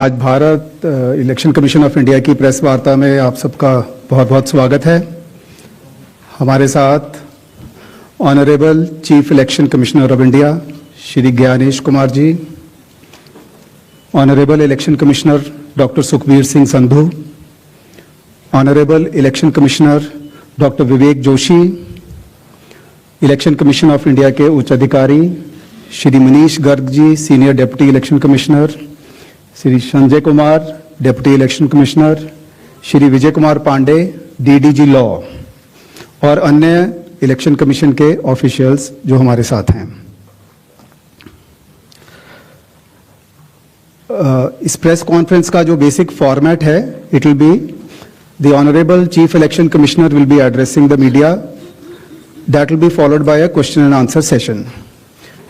आज Bharat election commission of India की press वार्ता में आप सबका बहुत बहुत स्वागत है। हमारे साथ honourable chief election commissioner of India Shri Gyanesh Kumar ji, honourable election commissioner doctor Sukhbir Singh Sandhu, honourable election commissioner doctor Vivek Joshi, election commission of India के उच्च अधिकारी Shri Manish Garg ji, senior deputy election commissioner, Shri Sanjay Kumar deputy election commissioner, Shri Vijay Kumar Pandey DDG law और अन्य इलेक्शन कमीशन के ऑफिशियल्स जो हमारे साथ हैं। इस प्रेस कॉन्फ्रेंस का जो बेसिक फॉर्मेट है, it will be the honourable chief election commissioner will be addressing the media, that will be followed by a question and answer session.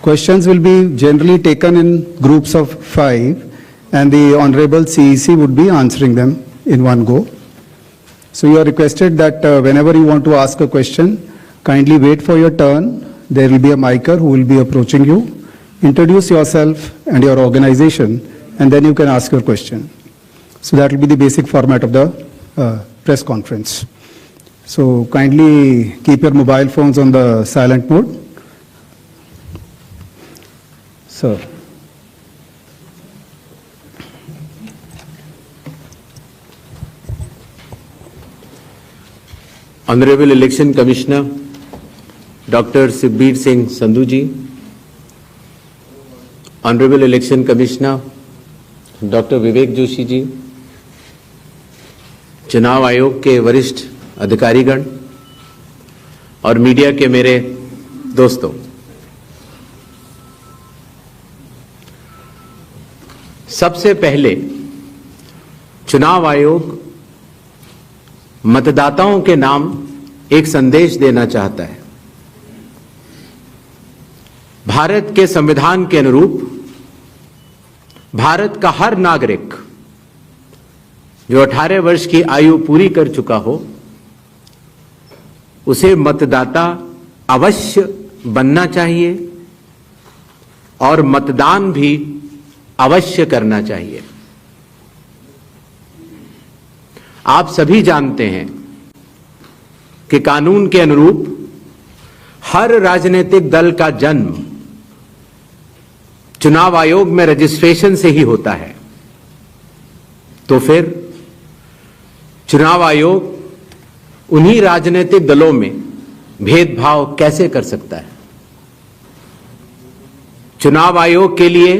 Questions will be generally taken in groups of 5 and the Honorable CEC would be answering them in one go. So you are requested that whenever you want to ask a question, kindly wait for your turn. There will be a micer who will be approaching you. Introduce yourself and your organization and then you can ask your question. So that will be the basic format of the press conference. So kindly keep your mobile phones on the silent mode. Sir. Honorable Election Commissioner Dr. Sukhbir Singh Sandhu ji, Honorable Election Commissioner Dr. Vivek Joshi जी, चुनाव आयोग के वरिष्ठ अधिकारीगण और media के मेरे दोस्तों, सबसे पहले चुनाव आयोग मतदाताओं के नाम एक संदेश देना चाहता है। भारत के संविधान के अनुरूप भारत का हर नागरिक जो 18 वर्ष की आयु पूरी कर चुका हो, उसे मतदाता अवश्य बनना चाहिए और मतदान भी अवश्य करना चाहिए। आप सभी जानते हैं कि कानून के अनुरूप हर राजनीतिक दल का जन्म चुनाव आयोग में रजिस्ट्रेशन से ही होता है। तो फिर चुनाव आयोग उन्हीं राजनीतिक दलों में भेदभाव कैसे कर सकता है? चुनाव आयोग के लिए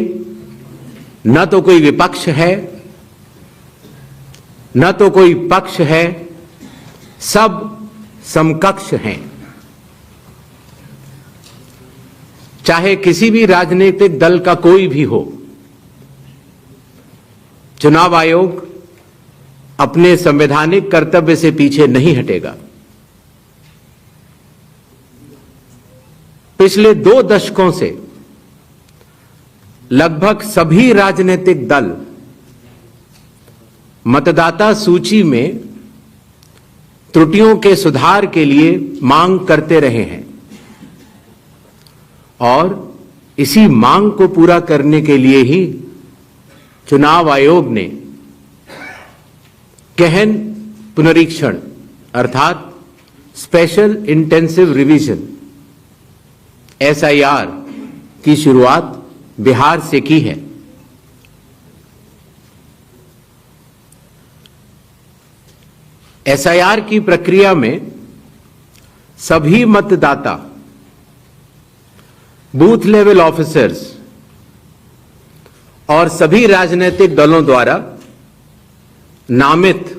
न तो कोई विपक्ष है, न तो कोई पक्ष है, सब समकक्ष हैं। चाहे किसी भी राजनीतिक दल का कोई भी हो, चुनाव आयोग अपने संवैधानिक कर्तव्य से पीछे नहीं हटेगा। पिछले 2 दशकों से लगभग सभी राजनीतिक दल मतदाता सूची में त्रुटियों के सुधार के लिए मांग करते रहे हैं और इसी मांग को पूरा करने के लिए ही चुनाव आयोग ने गहन पुनरीक्षण अर्थात स्पेशल इंटेंसिव रिवीजन SIR की शुरुआत बिहार से की है। SIR की प्रक्रिया में सभी मतदाता, बूथ लेवल ऑफिसर्स और सभी राजनीतिक दलों द्वारा नामित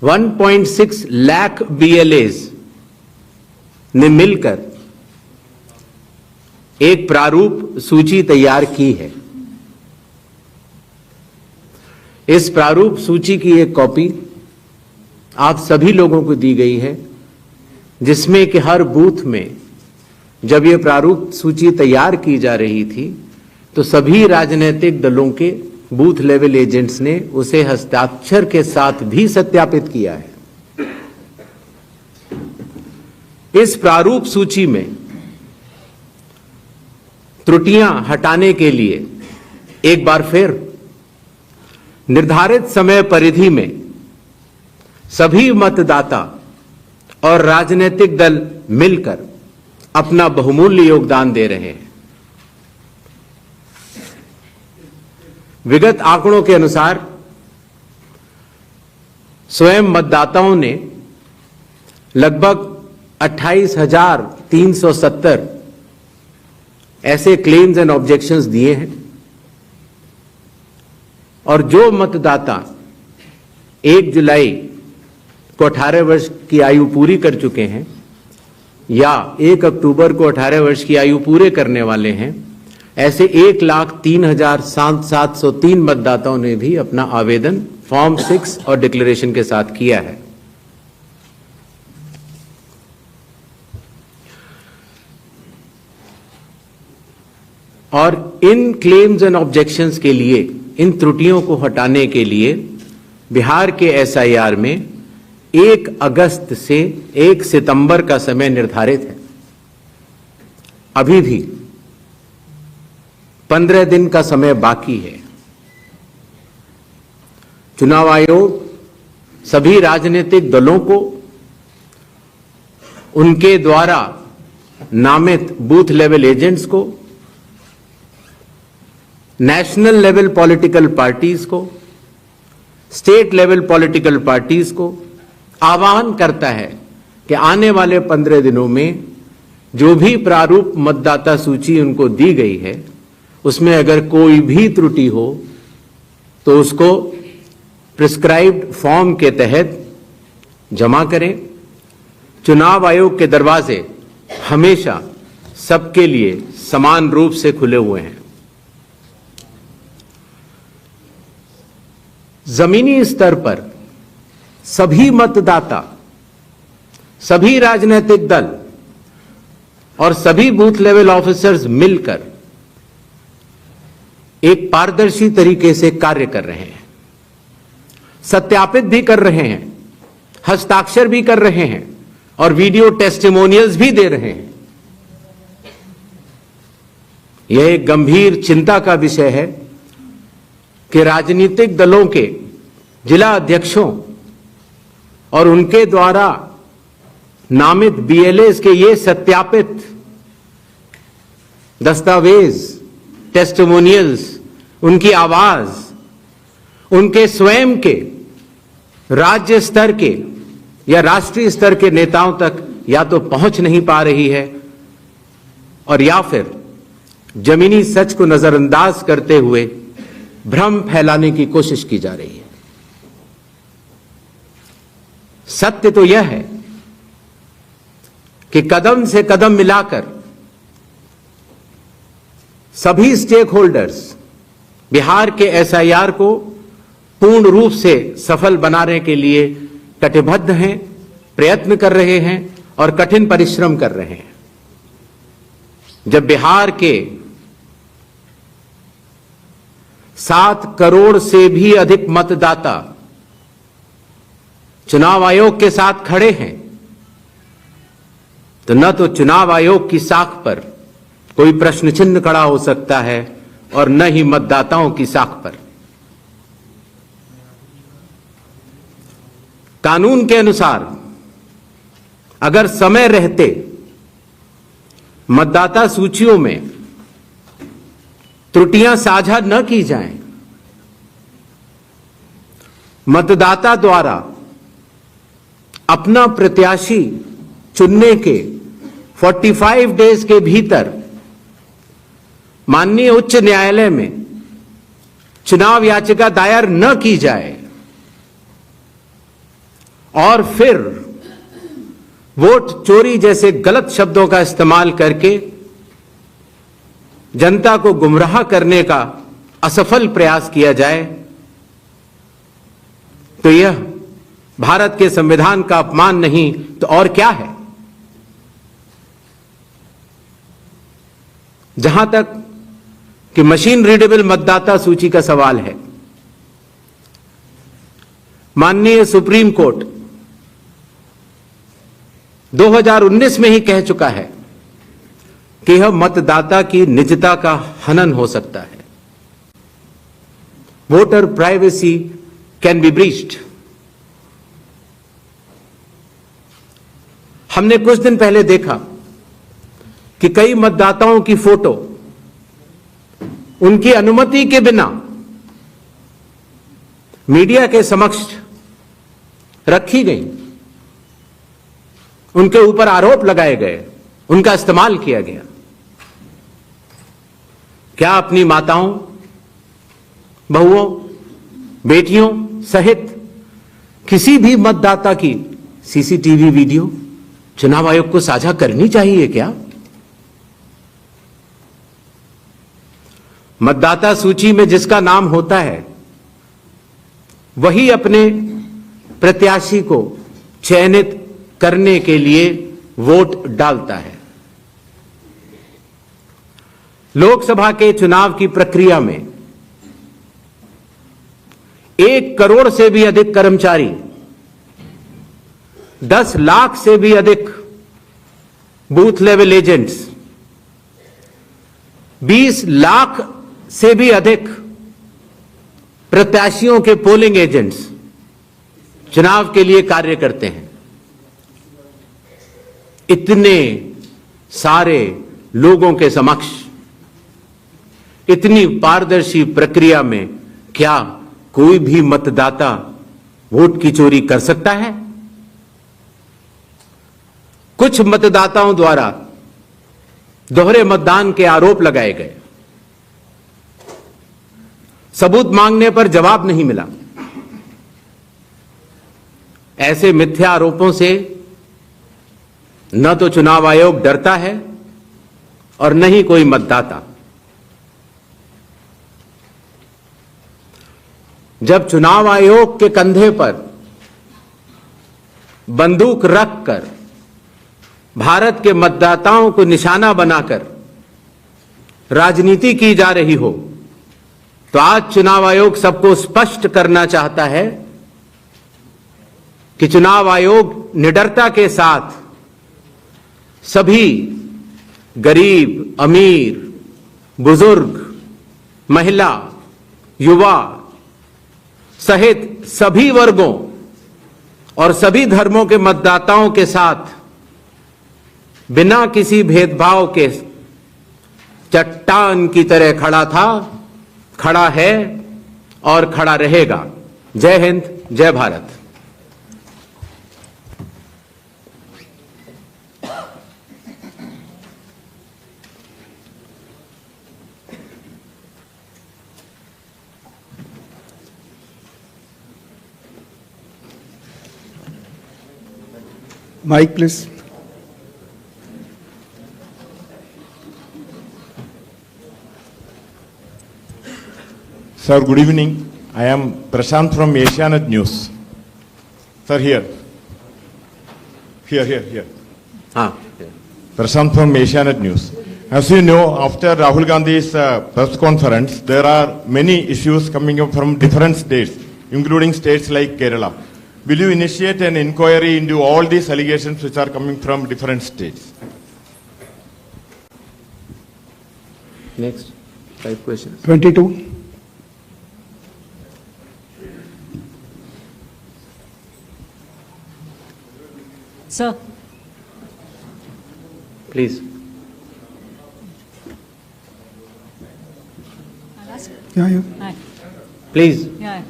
1.6 लाख BLAs ने मिलकर एक प्रारूप सूची तैयार की है। इस प्रारूप सूची की एक कॉपी आप सभी लोगों को दी गई है, जिसमें कि हर बूथ में जब यह प्रारूप सूची तैयार की जा रही थी तो सभी राजनीतिक दलों के बूथ लेवल एजेंट्स ने उसे हस्ताक्षर के साथ भी सत्यापित किया है। इस प्रारूप सूची में त्रुटियां हटाने के लिए एक बार फिर निर्धारित समय परिधि में सभी मतदाता और राजनीतिक दल मिलकर अपना बहुमूल्य योगदान दे रहे हैं। विगत आंकड़ों के अनुसार स्वयं मतदाताओं ने लगभग 28,370 ऐसे क्लेम्स एंड ऑब्जेक्शंस दिए हैं और जो मतदाता 1 जुलाई को 18 वर्ष की आयु पूरी कर चुके हैं या 1 अक्टूबर को 18 वर्ष की आयु पूरे करने वाले हैं, ऐसे 1,03,703 मतदाताओं ने भी अपना आवेदन फॉर्म 6 और डिक्लेरेशन के साथ किया है। और इन क्लेम्स एंड ऑब्जेक्शंस के लिए, इन त्रुटियों को हटाने के लिए बिहार के एसआईआर में 1 अगस्त से 1 सितंबर का समय निर्धारित है। अभी भी 15 दिन का समय बाकी है। चुनाव आयोग सभी राजनीतिक दलों को उनके द्वारा नामित बूथ लेवल एजेंट्स को, नेशनल लेवल पॉलिटिकल पार्टीज को, स्टेट लेवल पॉलिटिकल पार्टीज को आह्वान करता है कि आने वाले 15 दिनों में जो भी प्रारूप मतदाता सूची उनको दी गई है उसमें अगर कोई भी त्रुटि हो तो उसको प्रिस्क्राइब्ड फॉर्म के तहत जमा करें। चुनाव आयोग के दरवाजे हमेशा सबके लिए समान रूप से खुले हुए हैं। जमीनी स्तर पर सभी मतदाता, सभी राजनीतिक दल और सभी बूथ लेवल ऑफिसर्स मिलकर एक पारदर्शी तरीके से कार्य कर रहे हैं, सत्यापित भी कर रहे हैं, हस्ताक्षर भी कर रहे हैं और वीडियो टेस्टिमोनियल्स भी दे रहे हैं। यह एक गंभीर चिंता का विषय है कि राजनीतिक दलों के जिला अध्यक्षों और उनके द्वारा नामित बीएलएस के ये सत्यापित दस्तावेज, टेस्टिमोनियल्स, उनकी आवाज उनके स्वयं के राज्य स्तर के या राष्ट्रीय स्तर के नेताओं तक या तो पहुंच नहीं पा रही है और या फिर जमीनी सच को नजरअंदाज करते हुए भ्रम फैलाने की कोशिश की जा रही है। सत्य तो यह है कि कदम से कदम मिलाकर सभी स्टेक होल्डर्स बिहार के एसआईआर को पूर्ण रूप से सफल बनाने के लिए कटिबद्ध हैं, प्रयत्न कर रहे हैं और कठिन परिश्रम कर रहे हैं। जब बिहार के 7 करोड़ से भी अधिक मतदाता चुनाव आयोग के साथ खड़े हैं तो न तो चुनाव आयोग की साख पर कोई प्रश्न चिन्ह खड़ा हो सकता है और न ही मतदाताओं की साख पर। कानून के अनुसार अगर समय रहते मतदाता सूचियों में त्रुटियां साझा न की जाएं, मतदाता द्वारा अपना प्रत्याशी चुनने के 45 डेज के भीतर माननीय उच्च न्यायालय में चुनाव याचिका दायर न की जाए और फिर वोट चोरी जैसे गलत शब्दों का इस्तेमाल करके जनता को गुमराह करने का असफल प्रयास किया जाए तो यह भारत के संविधान का अपमान नहीं तो और क्या है। जहां तक कि मशीन रीडेबल मतदाता सूची का सवाल है, माननीय सुप्रीम कोर्ट 2019 में ही कह चुका है कि यह मतदाता की निजता का हनन हो सकता है voter privacy can be breached. हमने कुछ दिन पहले देखा कि कई मतदाताओं की फोटो उनकी अनुमति के बिना मीडिया के समक्ष रखी गई, उनके ऊपर आरोप लगाए गए, उनका इस्तेमाल किया गया। क्या अपनी माताओं, बहुओं, बेटियों सहित किसी भी मतदाता की सीसीटीवी वीडियो चुनाव आयोग को साझा करनी चाहिए क्या? मतदाता सूची में जिसका नाम होता है वही अपने प्रत्याशी को चयनित करने के लिए वोट डालता है। लोकसभा के चुनाव की प्रक्रिया में 1 करोड़ से भी अधिक कर्मचारी, 10 लाख से भी अधिक बूथ लेवल एजेंट्स, 20 लाख से भी अधिक प्रत्याशियों के पोलिंग एजेंट्स चुनाव के लिए कार्य करते हैं। इतने सारे लोगों के समक्ष इतनी पारदर्शी प्रक्रिया में क्या कोई भी मतदाता वोट की चोरी कर सकता है? कुछ मतदाताओं द्वारा दोहरे मतदान के आरोप लगाए गए, सबूत मांगने पर जवाब नहीं मिला। ऐसे मिथ्या आरोपों से न तो चुनाव आयोग डरता है और न ही कोई मतदाता। जब चुनाव आयोग के कंधे पर बंदूक रखकर भारत के मतदाताओं को निशाना बनाकर राजनीति की जा रही हो, तो आज चुनाव आयोग सबको स्पष्ट करना चाहता है कि चुनाव आयोग निडरता के साथ सभी गरीब, अमीर, बुजुर्ग, महिला, युवा सहित सभी वर्गों और सभी धर्मों के मतदाताओं के साथ बिना किसी भेदभाव के चट्टान की तरह खड़ा था, खड़ा है और खड़ा रहेगा। जय हिंद, जय Bharat. Mike, please. Sir, good evening. I am Prashant from Asianet News. Sir, here. Here. Prashant from Asianet News. As you know, after Rahul Gandhi's press conference, there are many issues coming up from different states, including states like Kerala. Will you initiate an inquiry into all these allegations which are coming from different states? Next, 5 questions. 22. Sir. Please. I'll ask. Yeah. Hi. Please. Yeah.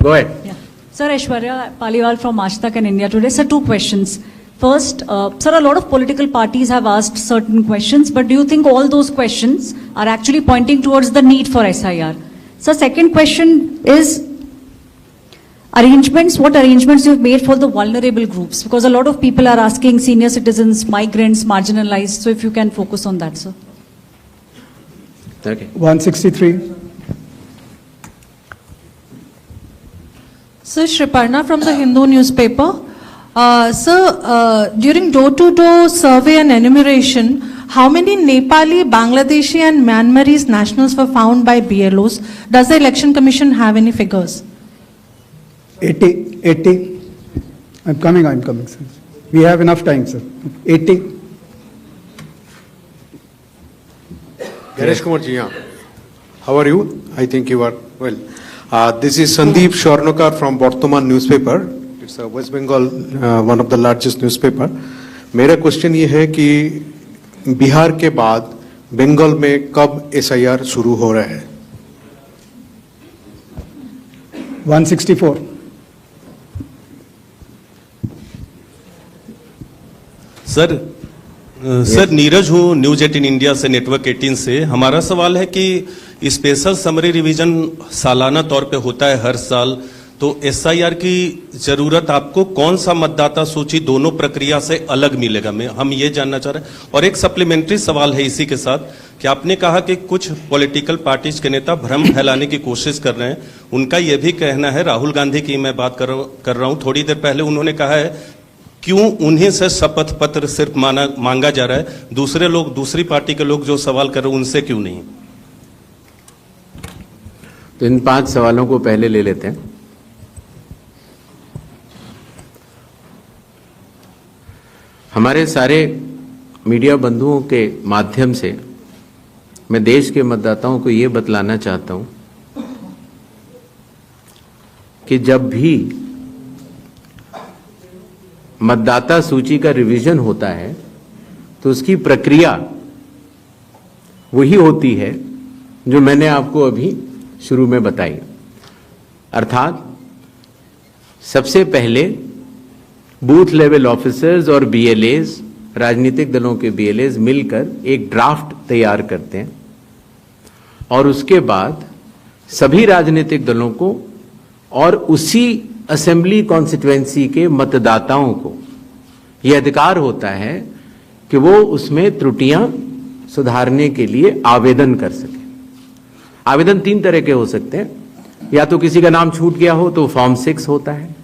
Go ahead. Yeah. Sir, Aishwarya Paliwal from Aaj and India Today. Sir, 2 questions. First, sir, a lot of political parties have asked certain questions, but do you think all those questions are actually pointing towards the need for SIR? Sir, second question is what arrangements you've made for the vulnerable groups? Because a lot of people are asking senior citizens, migrants, marginalized. So if you can focus on that, sir. Okay. 163. Sir, Shriparna from the Hindu newspaper. Sir, during door-to-door survey and enumeration, how many Nepali, Bangladeshi and Myanmarese nationals were found by BLOs? Does the Election Commission have any figures? 80. I'm coming, sir. We have enough time, sir. 80. Ganesh Kumar ji, how are you? I think you are well. This is Sandeep Shornokar from Bartaman newspaper. It's a West Bengal, one of the largest newspaper. मेरा question ये है कि बिहार के बाद बंगाल में कब SIR शुरू हो रहा है? 164. सर नीरज हूँ न्यूज 18 इंडिया से, नेटवर्क 18 से। हमारा सवाल है कि स्पेशल समरी रिवीजन सालाना तौर पे होता है हर साल, तो SIR की जरूरत आपको कौन सा मतदाता सूची दोनों प्रक्रिया से अलग मिलेगा, हम ये जानना चाह रहे हैं। और एक सप्लीमेंट्री सवाल है इसी के साथ कि आपने कहा कि कुछ पॉलिटिकल पार्टीज के नेता भ्रम फैलाने की कोशिश कर रहे हैं। उनका यह भी कहना है, राहुल गांधी की मैं बात कर रहा हूं, थोड़ी देर पहले उन्होंने कहा है क्यों उन्हीं से शपथ पत्र सिर्फ मांगा जा रहा है, दूसरे लोग, दूसरी पार्टी के लोग जो सवाल कर रहे हैं उनसे क्यों नहीं? तो इन 5 सवालों को पहले ले लेते हैं। हमारे सारे मीडिया बंधुओं के माध्यम से मैं देश के मतदाताओं को ये बतलाना चाहता हूं कि जब भी मतदाता सूची का रिवीजन होता है तो उसकी प्रक्रिया वही होती है जो मैंने आपको अभी शुरू में बताई। अर्थात सबसे पहले बूथ लेवल ऑफिसर्स और BLAs, राजनीतिक दलों के BLAs मिलकर एक ड्राफ्ट तैयार करते हैं और उसके बाद सभी राजनीतिक दलों को और उसी असेंबली कॉन्स्टिट्यूएंसी के मतदाताओं को यह अधिकार होता है कि वो उसमें त्रुटियां सुधारने के लिए आवेदन कर सके। आवेदन 3 तरह के हो सकते हैं, या तो किसी का नाम छूट गया हो तो फॉर्म 6 होता है,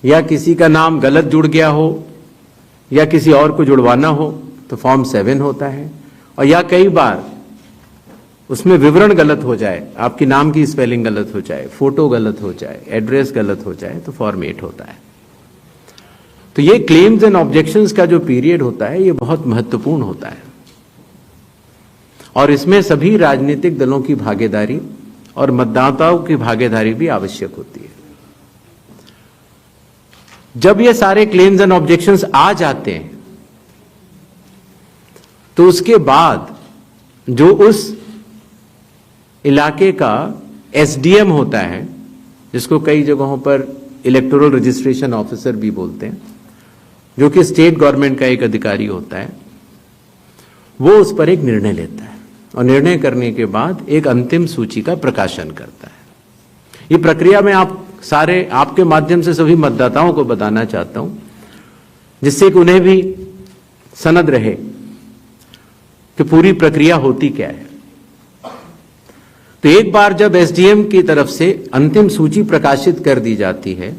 या किसी का नाम गलत जुड़ गया हो या किसी और को जुड़वाना हो तो फॉर्म 7 होता है, और या कई बार उसमें विवरण गलत हो जाए, आपकी नाम की स्पेलिंग गलत हो जाए, फोटो गलत हो जाए, एड्रेस गलत हो जाए तो फॉर्म 8 होता है। तो ये क्लेम्स एंड ऑब्जेक्शंस का जो पीरियड होता है ये बहुत महत्वपूर्ण होता है और इसमें सभी राजनीतिक दलों की भागीदारी और मतदाताओं की भागीदारी भी आवश्यक होती है। जब ये सारे क्लेम्स एंड ऑब्जेक्शंस आ जाते हैं तो उसके बाद जो उस इलाके का SDM होता है, जिसको कई जगहों पर इलेक्टोरल रजिस्ट्रेशन ऑफिसर भी बोलते हैं, जो कि स्टेट गवर्नमेंट का एक अधिकारी होता है, वो उस पर एक निर्णय लेता है और निर्णय करने के बाद एक अंतिम सूची का प्रकाशन करता है। ये प्रक्रिया में आप सारे, आपके माध्यम से सभी मतदाताओं को बताना चाहता हूं, जिससे कि उन्हें भी सनद रहे कि पूरी प्रक्रिया होती क्या है। तो एक बार जब SDM की तरफ से अंतिम सूची प्रकाशित कर दी जाती है,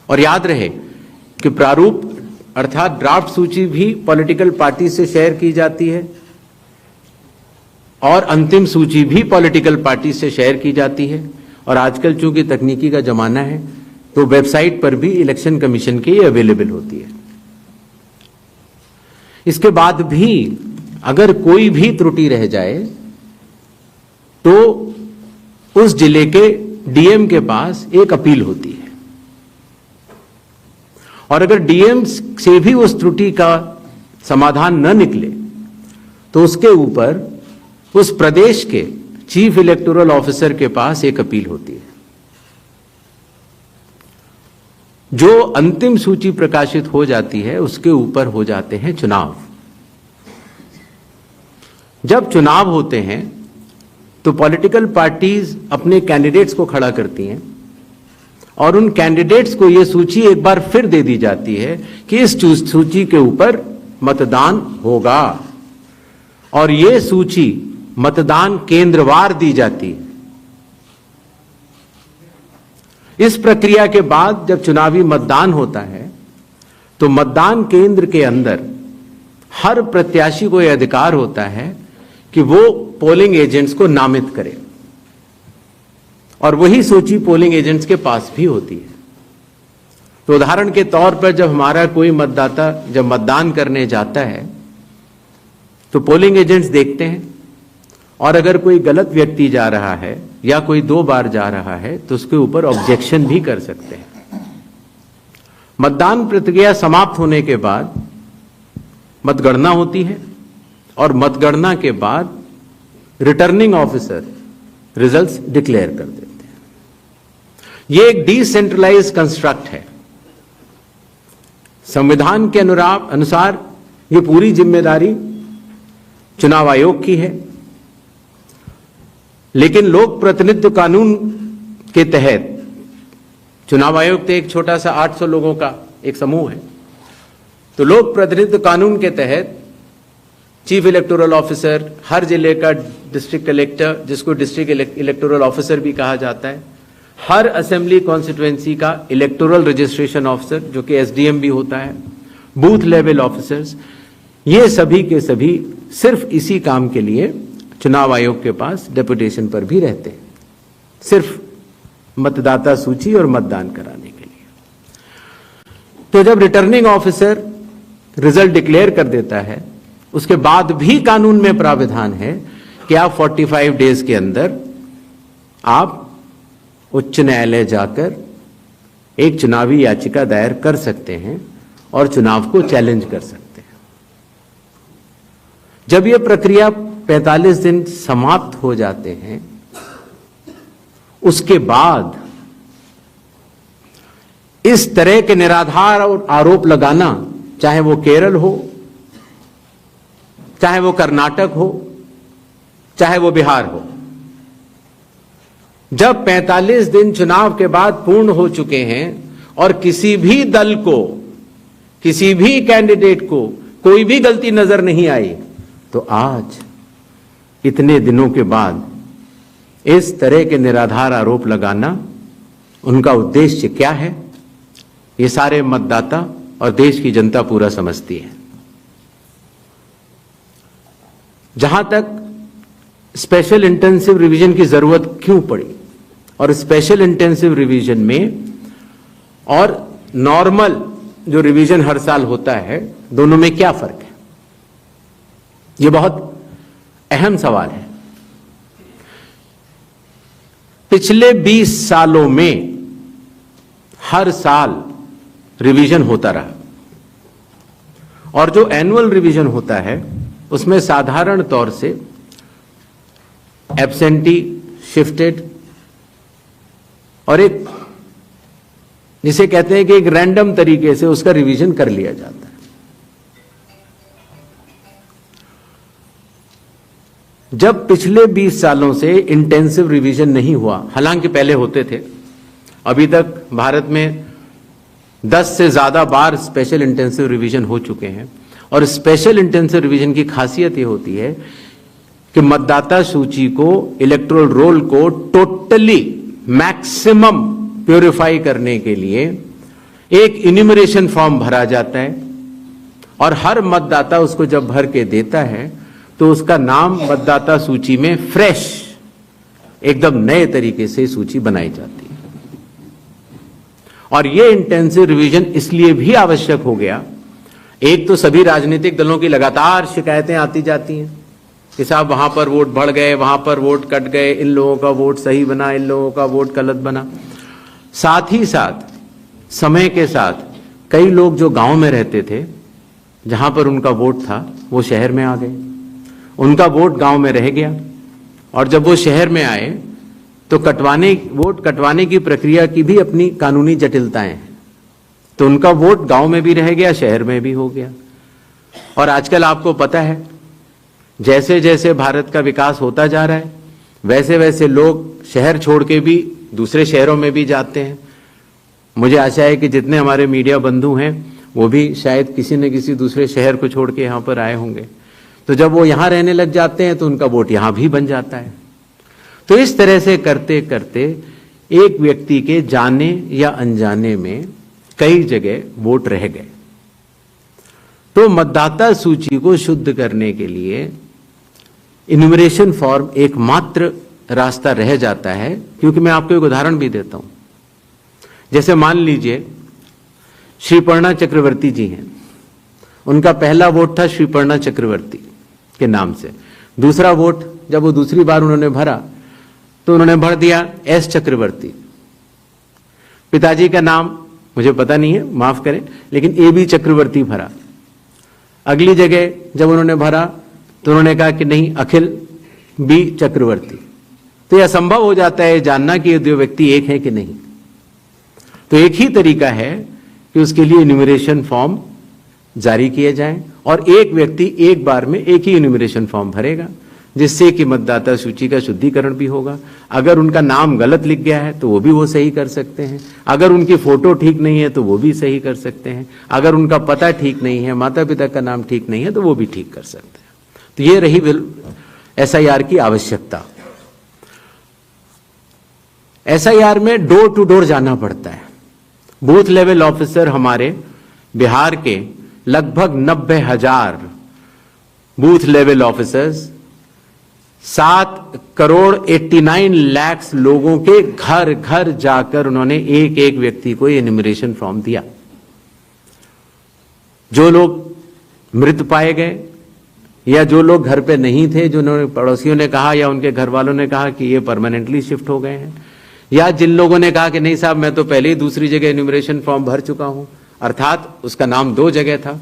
और याद रहे कि प्रारूप अर्थात ड्राफ्ट सूची भी पॉलिटिकल पार्टी से शेयर की जाती है और अंतिम सूची भी पॉलिटिकल पार्टी से शेयर की जाती है, और आजकल चूंकि तकनीकी का जमाना है तो वेबसाइट पर भी इलेक्शन कमीशन की अवेलेबल होती है। इसके बाद भी अगर कोई भी त्रुटि रह जाए तो उस जिले के DM के पास एक अपील होती है, और अगर DM से भी उस त्रुटि का समाधान न निकले तो उसके ऊपर उस प्रदेश के चीफ इलेक्टोरल ऑफिसर के पास एक अपील होती है। जो अंतिम सूची प्रकाशित हो जाती है उसके ऊपर हो जाते हैं चुनाव। जब चुनाव होते हैं तो पॉलिटिकल पार्टीज अपने कैंडिडेट्स को खड़ा करती हैं और उन कैंडिडेट्स को यह सूची एक बार फिर दे दी जाती है कि इस सूची के ऊपर मतदान होगा, और यह सूची मतदान केंद्रवार दी जाती है। इस प्रक्रिया के बाद जब चुनावी मतदान होता है तो मतदान केंद्र के अंदर हर प्रत्याशी को यह अधिकार होता है कि वो पोलिंग एजेंट्स को नामित करे, और वही सूची पोलिंग एजेंट्स के पास भी होती है। तो उदाहरण के तौर पर जब हमारा कोई मतदाता जब मतदान करने जाता है तो पोलिंग एजेंट्स देखते हैं और अगर कोई गलत व्यक्ति जा रहा है या कोई 2 बार जा रहा है तो उसके ऊपर ऑब्जेक्शन भी कर सकते हैं। मतदान प्रक्रिया समाप्त होने के बाद मतगणना होती है और मतगणना के बाद रिटर्निंग ऑफिसर रिजल्ट्स डिक्लेयर कर देते हैं। यह एक डिसेंट्रलाइज्ड कंस्ट्रक्ट है। संविधान के अनुसार ये पूरी जिम्मेदारी चुनाव आयोग की है, लेकिन लोक प्रतिनिधित्व कानून के तहत चुनाव आयोग तो एक छोटा सा 800 लोगों का एक समूह है, तो लोक प्रतिनिधित्व कानून के तहत चीफ इलेक्टोरल ऑफिसर, हर जिले का डिस्ट्रिक्ट कलेक्टर, जिसको डिस्ट्रिक्ट इलेक्टोरल ऑफिसर भी कहा जाता है, हर असेंबली कॉन्स्टिट्यूएंसी का इलेक्टोरल रजिस्ट्रेशन ऑफिसर जो कि एसडीएम भी होता है, बूथ लेवल ऑफिसर्स, ये सभी के सभी सिर्फ इसी काम के लिए चुनाव आयोग के पास डेपुटेशन पर भी रहते हैं, सिर्फ मतदाता सूची और मतदान कराने के लिए। तो जब रिटर्निंग ऑफिसर रिजल्ट डिक्लेयर कर देता है, उसके बाद भी कानून में प्राविधान है कि आप 45 डेज के अंदर आप उच्च न्यायालय जाकर एक चुनावी याचिका दायर कर सकते हैं और चुनाव को चैलेंज कर सकते हैं। जब यह प्रक्रिया 45 दिन समाप्त हो जाते हैं, उसके बाद इस तरह के निराधार और आरोप लगाना, चाहे वो केरल हो, चाहे वो कर्नाटक हो, चाहे वो बिहार हो, जब 45 दिन चुनाव के बाद पूर्ण हो चुके हैं और किसी भी दल को, किसी भी कैंडिडेट को कोई भी गलती नजर नहीं आई, तो आज इतने दिनों के बाद इस तरह के निराधार आरोप लगाना, उनका उद्देश्य क्या है, ये सारे मतदाता और देश की जनता पूरा समझती है। जहां तक स्पेशल इंटेंसिव रिवीजन की जरूरत क्यों पड़ी और स्पेशल इंटेंसिव रिवीजन में और नॉर्मल जो रिवीजन हर साल होता है, दोनों में क्या फर्क है, यह बहुत अहम सवाल है। पिछले 20 सालों में हर साल रिवीजन होता रहा और जो एनुअल रिवीजन होता है उसमें साधारण तौर से एब्सेंटी, शिफ्टेड और एक जिसे कहते हैं कि एक रैंडम तरीके से उसका रिवीजन कर लिया जाता है। जब पिछले 20 सालों से इंटेंसिव रिवीजन नहीं हुआ, हालांकि पहले होते थे, अभी तक भारत में 10 से ज्यादा बार स्पेशल इंटेंसिव रिवीजन हो चुके हैं और स्पेशल इंटेंसिव रिवीजन की खासियत यह होती है कि मतदाता सूची को, इलेक्टोरल रोल को टोटली मैक्सिमम प्यूरिफाई करने के लिए एक इन्यूमरेशन फॉर्म भरा जाता है और हर मतदाता उसको जब भर के देता है तो उसका नाम मतदाता सूची में फ्रेश, एकदम नए तरीके से सूची बनाई जाती है। और यह इंटेंसिव रिवीजन इसलिए भी आवश्यक हो गया, एक तो सभी राजनीतिक दलों की लगातार शिकायतें आती जाती हैं कि साहब वहां पर वोट बढ़ गए, वहां पर वोट कट गए, इन लोगों का वोट सही बना, इन लोगों का वोट गलत बना। साथ ही साथ समय के साथ कई लोग जो गांव में रहते थे, जहां पर उनका वोट था, वो शहर में आ गए, उनका वोट गांव में रह गया और जब वो शहर में आए तो वोट कटवाने की प्रक्रिया की भी अपनी कानूनी जटिलताएं हैं, तो उनका वोट गांव में भी रह गया, शहर में भी हो गया। और आजकल आपको पता है, जैसे जैसे भारत का विकास होता जा रहा है, वैसे वैसे लोग शहर छोड़ के भी दूसरे शहरों में भी जाते हैं। मुझे आशा है कि जितने हमारे मीडिया बंधु हैं वो भी शायद किसी न किसी दूसरे शहर को छोड़ के यहां पर आए होंगे, तो जब वो यहां रहने लग जाते हैं तो उनका वोट यहां भी बन जाता है। तो इस तरह से करते करते एक व्यक्ति के जाने या अनजाने में कई जगह वोट रह गए। तो मतदाता सूची को शुद्ध करने के लिए इन्यूमरेशन फॉर्म एकमात्र रास्ता रह जाता है, क्योंकि मैं आपको एक उदाहरण भी देता हूं। जैसे मान लीजिए श्रीपर्णा चक्रवर्ती जी हैं, उनका पहला वोट था श्रीपर्णा चक्रवर्ती के नाम से, दूसरा वोट जब वो दूसरी बार उन्होंने भरा तो उन्होंने भर दिया एस चक्रवर्ती। पिताजी का नाम मुझे पता नहीं है, माफ करें, लेकिन ए बी चक्रवर्ती भरा। अगली जगह जब उन्होंने भरा तो उन्होंने कहा कि नहीं, अखिल बी चक्रवर्ती। तो यह असंभव हो जाता है जानना कि ये दो व्यक्ति एक है कि नहीं। तो एक ही तरीका है कि उसके लिए इन्यूमरेशन फॉर्म जारी किए जाएं और एक व्यक्ति एक बार में एक ही इन्यूमरेशन फॉर्म भरेगा, जिससे कि मतदाता सूची का शुद्धिकरण भी होगा। अगर उनका नाम गलत लिख गया है तो वो भी वो सही कर सकते हैं, अगर उनकी फोटो ठीक नहीं है तो वो भी सही कर सकते हैं, अगर उनका पता ठीक नहीं है, माता पिता का नाम ठीक नहीं है तो वो भी ठीक कर सकते हैं। तो ये रही SIR की आवश्यकता। SIR में डोर टू डोर जाना पड़ता है। बूथ लेवल ऑफिसर हमारे बिहार के लगभग 90,000 बूथ लेवल ऑफिसर्स 7,89,00,000 लोगों के घर घर जाकर उन्होंने एक एक व्यक्ति को एन्यूमरेशन फॉर्म दिया। जो लोग मृत पाए गए या जो लोग घर पे नहीं थे, जो उन्होंने पड़ोसियों ने कहा या उनके घर वालों ने कहा कि ये परमानेंटली शिफ्ट हो गए हैं, या जिन लोगों ने कहा कि नहीं साहब मैं तो पहले ही दूसरी जगह एन्यूमरेशन फॉर्म भर चुका हूं, अर्थात उसका नाम 2 जगह था,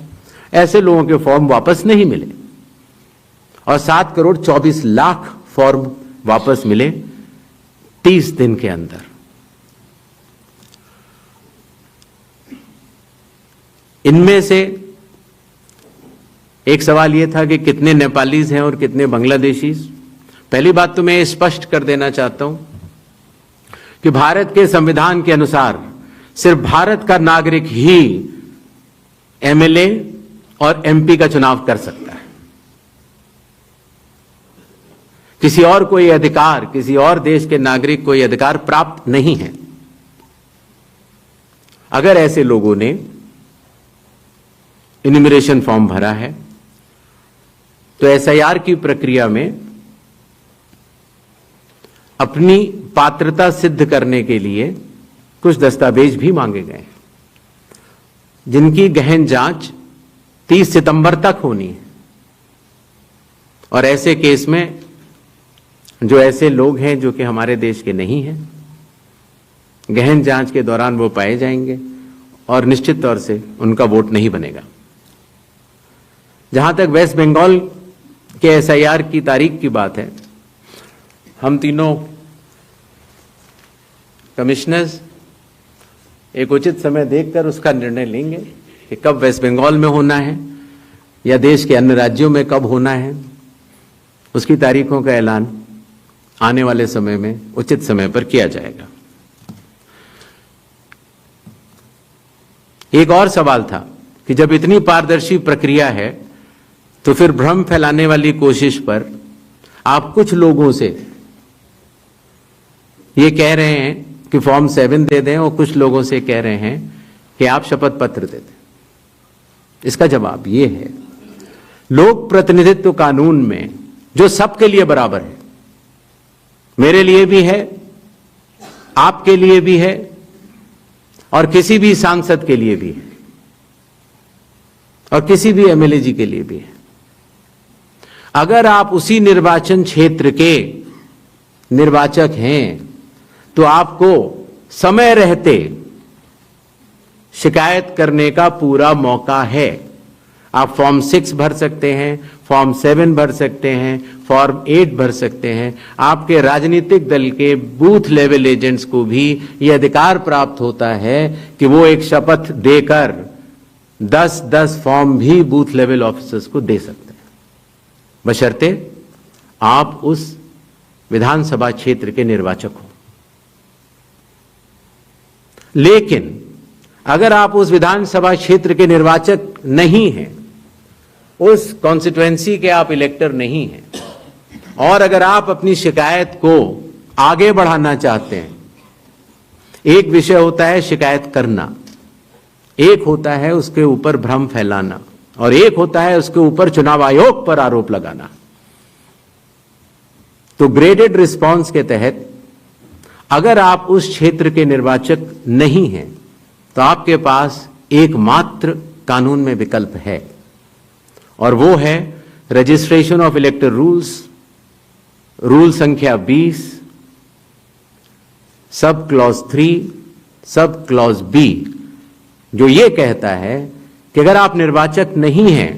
ऐसे लोगों के फॉर्म वापस नहीं मिले और 7,24,00,000 फॉर्म वापस मिले 30 दिन के अंदर। इनमें से एक सवाल यह था कि कितने नेपालीज हैं और कितने बांग्लादेशीज। पहली बात तो मैं स्पष्ट कर देना चाहता हूं कि भारत के संविधान के अनुसार सिर्फ भारत का नागरिक ही MLA और MP का चुनाव कर सकता है। किसी और कोई अधिकार, किसी और देश के नागरिक को यह अधिकार प्राप्त नहीं है। अगर ऐसे लोगों ने इन्यूमरेशन फॉर्म भरा है तो SIR की प्रक्रिया में अपनी पात्रता सिद्ध करने के लिए कुछ दस्तावेज भी मांगे गए हैं, जिनकी गहन जांच 30 सितंबर तक होनी है। और ऐसे केस में जो ऐसे लोग हैं जो कि हमारे देश के नहीं हैं, गहन जांच के दौरान वो पाए जाएंगे और निश्चित तौर से उनका वोट नहीं बनेगा। जहां तक वेस्ट बंगाल के SIR की तारीख की बात है, हम तीनों कमिश्नर्स एक उचित समय देखकर उसका निर्णय लेंगे कि कब वेस्ट बंगाल में होना है या देश के अन्य राज्यों में कब होना है। उसकी तारीखों का ऐलान आने वाले समय में उचित समय पर किया जाएगा। एक और सवाल था कि जब इतनी पारदर्शी प्रक्रिया है तो फिर भ्रम फैलाने वाली कोशिश पर आप कुछ लोगों से ये कह रहे हैं कि फॉर्म 7 दे दें और कुछ लोगों से कह रहे हैं कि आप शपथ पत्र दे दें। इसका जवाब ये है, लोक प्रतिनिधित्व कानून में जो सबके लिए बराबर है, मेरे लिए भी है, आपके लिए भी है और किसी भी सांसद के लिए भी है और किसी भी MLA जी के लिए भी है। अगर आप उसी निर्वाचन क्षेत्र के निर्वाचक हैं तो आपको समय रहते शिकायत करने का पूरा मौका है। आप फॉर्म 6 भर सकते हैं, फॉर्म 7 भर सकते हैं, फॉर्म 8 भर सकते हैं। आपके राजनीतिक दल के बूथ लेवल एजेंट्स को भी यह अधिकार प्राप्त होता है कि वो एक शपथ देकर 10-10 फॉर्म भी बूथ लेवल ऑफिसर्स को दे सकते हैं, बशर्ते आप उस विधानसभा क्षेत्र के निर्वाचक हो। लेकिन अगर आप उस विधानसभा क्षेत्र के निर्वाचक नहीं हैं, उस कॉन्स्टिट्यूएंसी के आप इलेक्टर नहीं हैं, और अगर आप अपनी शिकायत को आगे बढ़ाना चाहते हैं, एक विषय होता है शिकायत करना, एक होता है उसके ऊपर भ्रम फैलाना, और एक होता है उसके ऊपर चुनाव आयोग पर आरोप लगाना। तो ग्रेडेड रिस्पांस के तहत अगर आप उस क्षेत्र के निर्वाचक नहीं हैं तो आपके पास एकमात्र कानून में विकल्प है, और वो है रजिस्ट्रेशन ऑफ इलेक्टर रूल्स रूल संख्या 20 sub clause 3 sub clause B, जो ये कहता है कि अगर आप निर्वाचक नहीं हैं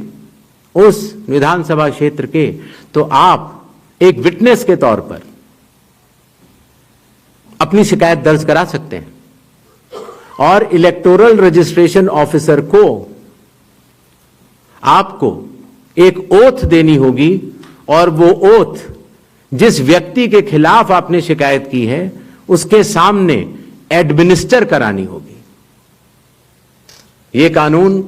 उस विधानसभा क्षेत्र के, तो आप एक विटनेस के तौर पर अपनी शिकायत दर्ज करा सकते हैं और इलेक्टोरल रजिस्ट्रेशन ऑफिसर को आपको एक ओथ देनी होगी और वो ओथ जिस व्यक्ति के खिलाफ आपने शिकायत की है उसके सामने एडमिनिस्टर करानी होगी। ये कानून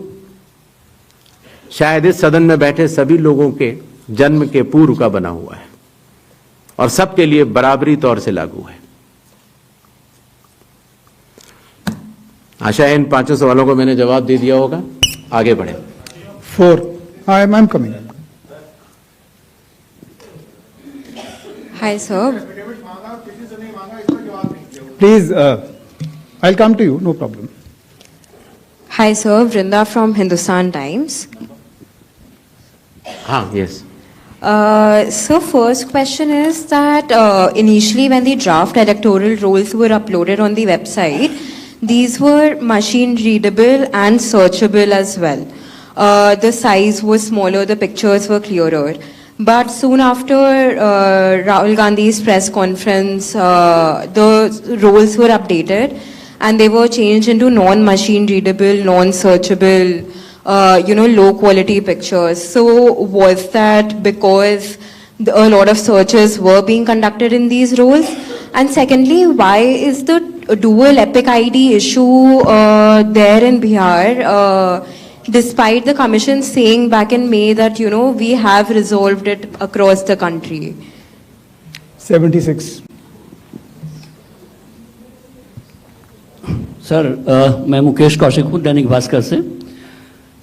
शायद इस सदन में बैठे सभी लोगों के जन्म के पूर्व का बना हुआ है और सबके लिए बराबरी तौर से लागू है। आशा है इन 5 सवालों को मैंने जवाब दे दिया होगा। आगे बढ़े। 4. I'm coming. Hi, sir. Please, I'll come to you, no problem. Hi, sir. Vrinda from Hindustan Times. Yes. So, first question is that initially when the draft electoral rolls were uploaded on the website, these were machine readable and searchable as well. The size was smaller, the pictures were clearer. But soon after Rahul Gandhi's press conference, the rolls were updated and they were changed into non-machine readable, non-searchable, low quality pictures. So was that because a lot of searches were being conducted in these rolls? And secondly, why is the dual epic ID issue there in Bihar? Despite the commission saying back in May that, we have resolved it across the country. 76. Sir मैं मुकेश कौशिक हूँ दैनिक भास्कर से।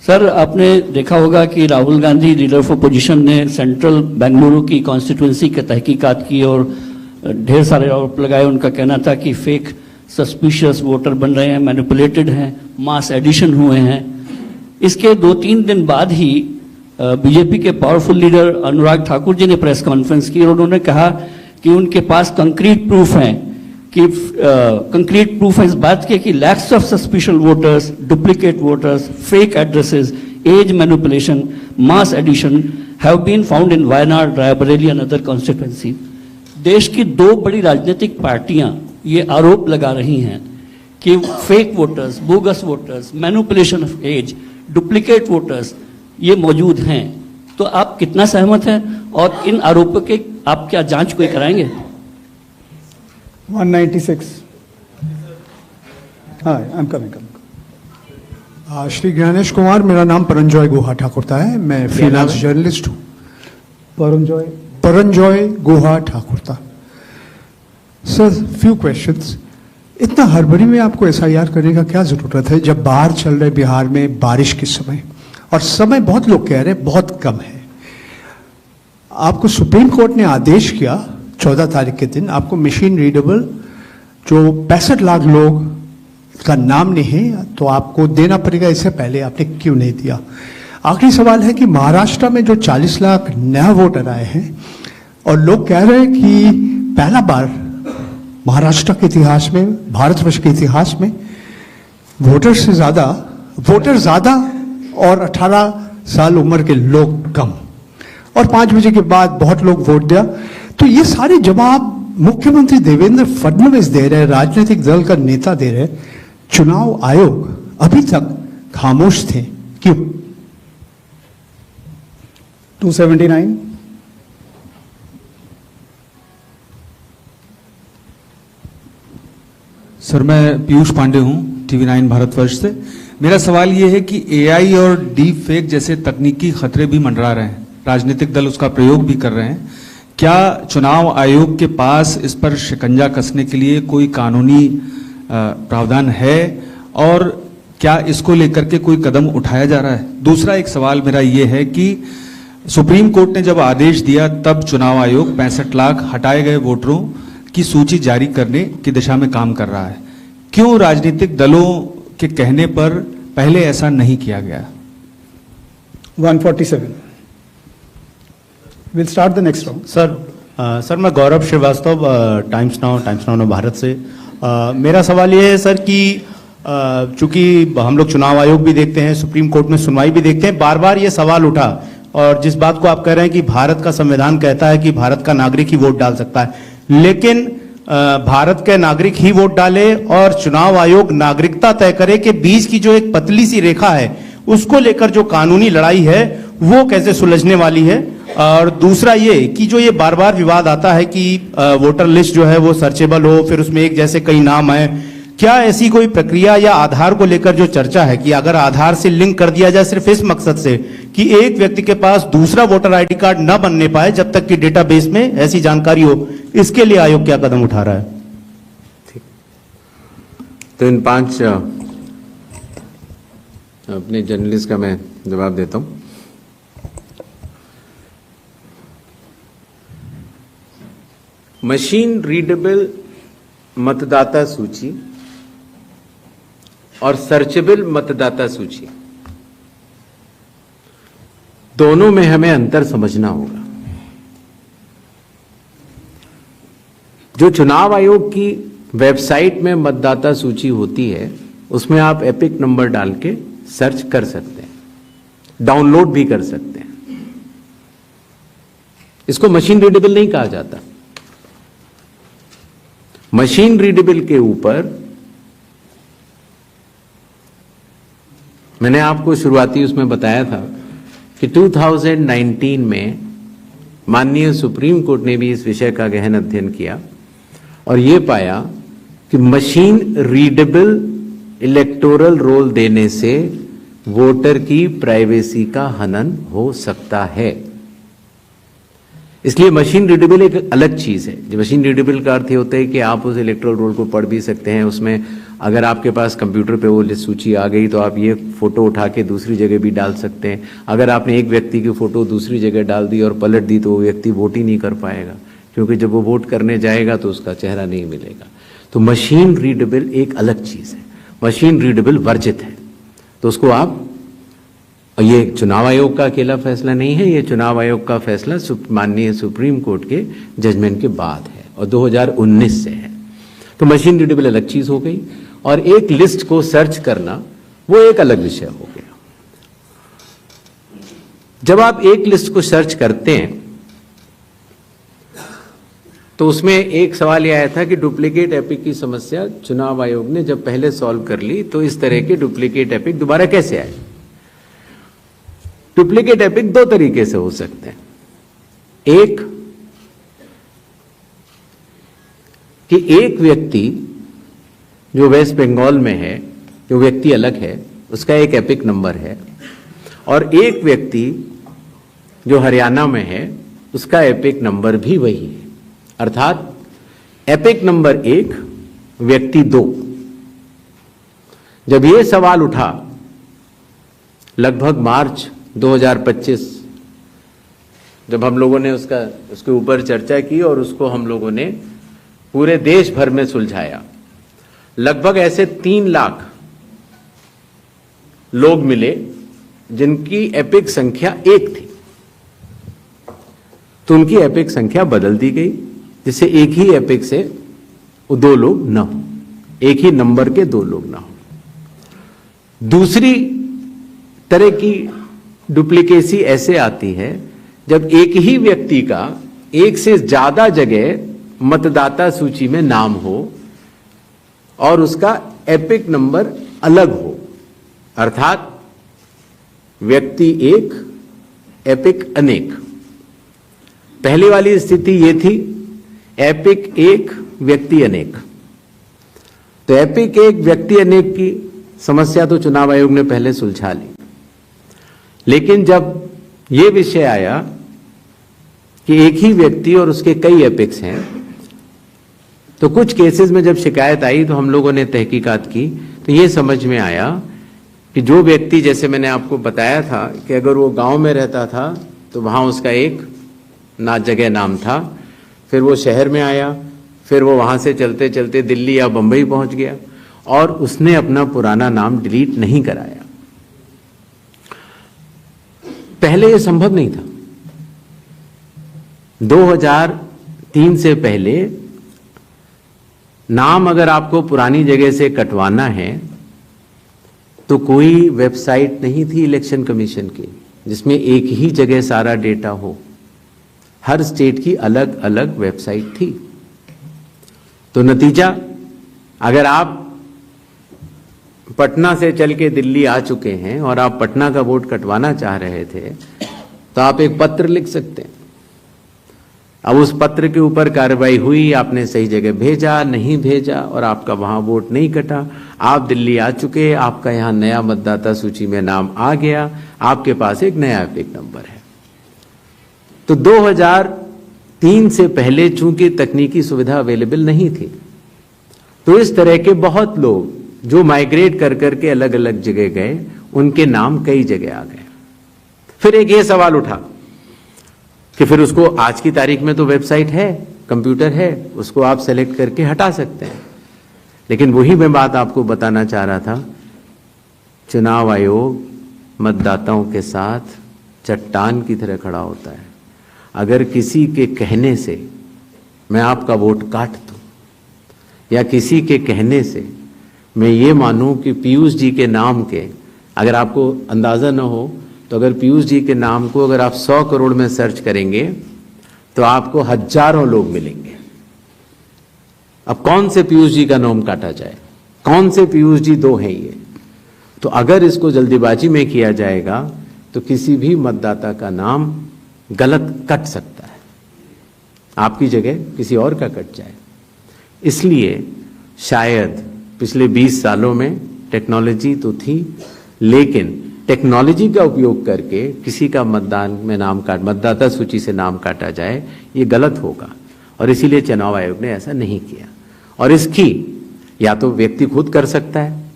Sir आपने देखा होगा कि Rahul Gandhi leader of opposition ने central Bengaluru की constituency की तहकीकात की और ढेर सारे आरोप लगाए। उनका कहना था कि फेक सस्पिशियस वोटर बन रहे हैं, मैनिपुलेटेड हैं, मास एडिशन हुए हैं। इसके 2-3 दिन बाद ही बीजेपी के पावरफुल लीडर अनुराग ठाकुर जी ने प्रेस कॉन्फ्रेंस की और उन्होंने कहा कि उनके पास कंक्रीट प्रूफ हैं कि कंक्रीट प्रूफ है इस बात के कि lakhs of suspicious voters, duplicate voters, fake addresses, age manipulation, mass addition have been found in Wayanad, Raebareli and other constituency. देश की 2 बड़ी राजनीतिक पार्टियां ये आरोप लगा रही हैं कि fake voters, bogus voters, manipulation of age, duplicate voters ये मौजूद हैं। तो आप कितना सहमत हैं और इन आरोपों के आप क्या जांच कोई कराएंगे? 196. Hi, I'm coming. Shri Gyanesh Kumar, मेरा नाम परंजॉय गुहा ठाकुरता है, मैं फ्रीलांस जर्नलिस्ट हूँ। Paranjoy Guha Thakurta. Sir, few questions. इतना हड़बड़ी में आपको एसआईआर करने का क्या जरूरत है जब बाहर चल रहे बिहार में बारिश के समय, और समय बहुत लोग कह रहे हैं बहुत कम है। आपको सुप्रीम कोर्ट ने आदेश किया 14 तारीख के दिन, आपको मशीन रीडेबल जो 65 लाख लोग का नाम नहीं है तो आपको देना पड़ेगा। इससे पहले आपने क्यों नहीं दिया? आखिरी सवाल है कि महाराष्ट्र में जो 40 लाख नया वोटर आए हैं और लोग कह रहे हैं कि पहला बार महाराष्ट्र के इतिहास में, भारतवर्ष के इतिहास में वोटर ज्यादा और 18 साल उम्र के लोग कम, और 5 बजे के बाद बहुत लोग वोट दिया। तो ये सारे जवाब मुख्यमंत्री देवेंद्र फडणवीस दे रहे हैं, राजनीतिक दल का नेता दे रहे हैं, चुनाव आयोग अभी तक खामोश थे, क्यों? 279. सर, मैं पीयूष पांडे हूं TV9 भारतवर्ष से। मेरा सवाल ये है कि एआई और डीप फेक जैसे तकनीकी खतरे भी मंडरा रहे हैं, राजनीतिक दल उसका प्रयोग भी कर रहे हैं। क्या चुनाव आयोग के पास इस पर शिकंजा कसने के लिए कोई कानूनी प्रावधान है और क्या इसको लेकर के कोई कदम उठाया जा रहा है? दूसरा एक सवाल मेरा ये है कि सुप्रीम कोर्ट ने जब आदेश दिया तब चुनाव आयोग 65 लाख हटाए गए वोटरों की सूची जारी करने की दिशा में काम कर रहा है। क्यों राजनीतिक दलों के कहने पर पहले ऐसा नहीं किया गया? 147. We'll start the next round. Sir sir मैं गौरव श्रीवास्तव टाइम्स नाउ भारत से। मेरा सवाल ये है सर कि चूंकि हम लोग चुनाव आयोग भी देखते हैं, सुप्रीम कोर्ट में सुनवाई भी देखते हैं, बार बार ये सवाल उठा, और जिस बात को आप कह रहे हैं कि भारत का संविधान कहता है कि भारत का नागरिक ही वोट डाल सकता है, लेकिन भारत के नागरिक ही वोट डाले और चुनाव आयोग नागरिकता तय करे के बीच की जो एक पतली सी रेखा है उसको लेकर जो कानूनी लड़ाई है वो कैसे सुलझने वाली है। और दूसरा ये कि जो ये बार बार विवाद आता है कि वोटर लिस्ट जो है वो सर्चेबल हो, फिर उसमें एक जैसे कई नाम है, क्या ऐसी कोई प्रक्रिया या आधार को लेकर जो चर्चा है कि अगर आधार से लिंक कर दिया जाए सिर्फ इस मकसद से कि एक व्यक्ति के पास दूसरा वोटर आईडी कार्ड न बनने पाए जब तक कि डेटाबेस में ऐसी जानकारी हो, इसके लिए आयोग क्या कदम उठा रहा है? ठीक, तो इन 5 अपने जर्नलिस्ट का मैं जवाब देता हूं। मशीन रीडेबल मतदाता सूची और सर्चेबल मतदाता सूची, दोनों में हमें अंतर समझना होगा। जो चुनाव आयोग की वेबसाइट में मतदाता सूची होती है उसमें आप एपिक नंबर डाल के सर्च कर सकते हैं, डाउनलोड भी कर सकते हैं। इसको मशीन रीडेबल नहीं कहा जाता। मशीन रीडेबल के ऊपर मैंने आपको शुरुआती उसमें बताया था कि 2019 में माननीय सुप्रीम कोर्ट ने भी इस विषय का गहन अध्ययन किया और यह पाया कि मशीन रीडेबल इलेक्टोरल रोल देने से वोटर की प्राइवेसी का हनन हो सकता है। इसलिए मशीन रीडेबल एक अलग चीज है। जो मशीन रीडेबल का अर्थ होता है कि आप उस इलेक्टोरल रोल को पढ़ भी सकते हैं। उसमें अगर आपके पास कंप्यूटर पे वो लिस्ट सूची आ गई तो आप ये फोटो उठा के दूसरी जगह भी डाल सकते हैं। अगर आपने एक व्यक्ति की फोटो दूसरी जगह डाल दी और पलट दी तो वो व्यक्ति वोट ही नहीं कर पाएगा, क्योंकि जब वो वोट करने जाएगा तो उसका चेहरा नहीं मिलेगा। तो मशीन रीडेबल एक अलग चीज है, मशीन रीडेबल वर्जित है। तो उसको आप, ये चुनाव आयोग का अकेला फैसला नहीं है, ये चुनाव आयोग का फैसला माननीय सुप्रीम कोर्ट के जजमेंट के बाद है और 2019 से है। तो मशीन रीडेबल अलग चीज हो गई और एक लिस्ट को सर्च करना वो एक अलग विषय हो गया। जब आप एक लिस्ट को सर्च करते हैं तो उसमें एक सवाल यह आया था कि डुप्लीकेट एपिक की समस्या चुनाव आयोग ने जब पहले सॉल्व कर ली तो इस तरह के डुप्लीकेट एपिक दोबारा कैसे आए। डुप्लीकेट एपिक दो तरीके से हो सकते हैं। एक कि एक व्यक्ति जो वेस्ट बंगाल में है, जो व्यक्ति अलग है, उसका एक एपिक नंबर है, और एक व्यक्ति जो हरियाणा में है उसका एपिक नंबर भी वही है। अर्थात एपिक नंबर 1 व्यक्ति 2। जब यह सवाल उठा लगभग मार्च 2025, जब हम लोगों ने उसके ऊपर चर्चा की और उसको हम लोगों ने पूरे देश भर में सुलझाया, लगभग ऐसे 3 लाख लोग मिले जिनकी एपिक संख्या 1 थी। तो उनकी एपिक संख्या बदल दी गई जिससे एक ही एपिक से 2 लोग ना हो, एक ही नंबर के 2 लोग ना हो। दूसरी तरह की डुप्लीकेसी ऐसे आती है जब एक ही व्यक्ति का एक से ज्यादा जगह मतदाता सूची में नाम हो और उसका एपिक नंबर अलग हो, अर्थात व्यक्ति 1 एपिक अनेक। पहली वाली स्थिति यह थी एपिक 1 व्यक्ति अनेक। तो एपिक 1 व्यक्ति अनेक की समस्या तो चुनाव आयोग ने पहले सुलझा ली, लेकिन जब यह विषय आया कि एक ही व्यक्ति और उसके कई एपिक्स हैं, तो कुछ केसेस में जब शिकायत आई तो हम लोगों ने तहकीकात की तो यह समझ में आया कि जो व्यक्ति, जैसे मैंने आपको बताया था कि अगर वो गांव में रहता था तो वहां उसका एक जगह नाम था, फिर वो शहर में आया, फिर वो वहां से चलते चलते दिल्ली या बंबई पहुंच गया और उसने अपना पुराना नाम डिलीट नहीं कराया। पहले यह संभव नहीं था। 2003 से पहले नाम अगर आपको पुरानी जगह से कटवाना है तो कोई वेबसाइट नहीं थी इलेक्शन कमीशन की जिसमें एक ही जगह सारा डेटा हो। हर स्टेट की अलग अलग वेबसाइट थी। तो नतीजा, अगर आप पटना से चल के दिल्ली आ चुके हैं और आप पटना का वोट कटवाना चाह रहे थे तो आप एक पत्र लिख सकते हैं। अब उस पत्र के ऊपर कार्रवाई हुई, आपने सही जगह भेजा, नहीं भेजा और आपका वहां वोट नहीं कटा। आप दिल्ली आ चुके, आपका यहां नया मतदाता सूची में नाम आ गया, आपके पास एक नया एपिक नंबर है। तो 2003 से पहले चूंकि तकनीकी सुविधा अवेलेबल नहीं थी तो इस तरह के बहुत लोग जो माइग्रेट कर करके अलग अलग जगह गए, उनके नाम कई जगह आ गए। फिर एक ये सवाल उठा कि फिर उसको आज की तारीख में तो वेबसाइट है, कंप्यूटर है, उसको आप सेलेक्ट करके हटा सकते हैं। लेकिन वही मैं बात आपको बताना चाह रहा था, चुनाव आयोग मतदाताओं के साथ चट्टान की तरह खड़ा होता है। अगर किसी के कहने से मैं आपका वोट काट दूं या किसी के कहने से मैं ये मानूं कि पीयूष जी के नाम के, अगर आपको अंदाजा न हो तो अगर पीयूष जी के नाम को अगर आप 100 करोड़ में सर्च करेंगे तो आपको हजारों लोग मिलेंगे। अब कौन से पीयूष जी का नाम काटा जाए? कौन से पीयूष जी दो हैं ये? तो अगर इसको जल्दीबाजी में किया जाएगा तो किसी भी मतदाता का नाम गलत कट सकता है, आपकी जगह किसी और का कट जाए। इसलिए शायद पिछले 20 सालों में टेक्नोलॉजी तो थी, लेकिन टेक्नोलॉजी का उपयोग करके किसी का मतदाता सूची से नाम काटा जाए, ये गलत होगा। और इसीलिए चुनाव आयोग ने ऐसा नहीं किया। और इसकी या तो व्यक्ति खुद कर सकता है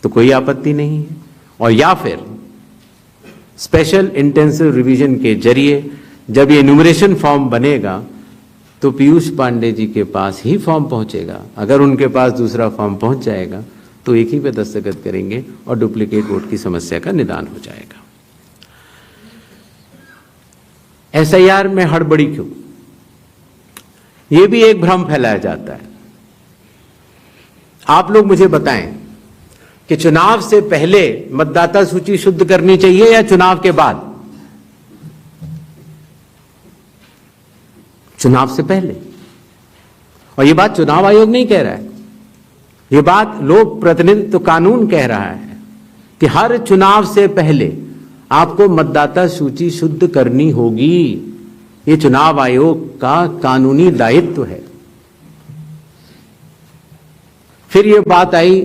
तो कोई आपत्ति नहीं है, और या फिर स्पेशल इंटेंसिव रिवीजन के जरिए जब ये एन्यूमरेशन फॉर्म बनेगा तो पीयूष पांडे जी के पास ही फॉर्म पहुंचेगा। अगर उनके पास दूसरा फॉर्म पहुंच जाएगा तो एक ही पे दस्तखत करेंगे और डुप्लीकेट वोट की समस्या का निदान हो जाएगा। एसआईआर में हड़बड़ी क्यों? यह भी एक भ्रम फैलाया जाता है। आप लोग मुझे बताएं कि चुनाव से पहले मतदाता सूची शुद्ध करनी चाहिए या चुनाव के बाद? चुनाव से पहले। और यह बात चुनाव आयोग नहीं कह रहा है, यह बात लोक प्रतिनिधित्व कानून कह रहा है कि हर चुनाव से पहले आपको मतदाता सूची शुद्ध करनी होगी। यह चुनाव आयोग का कानूनी दायित्व है। फिर यह बात आई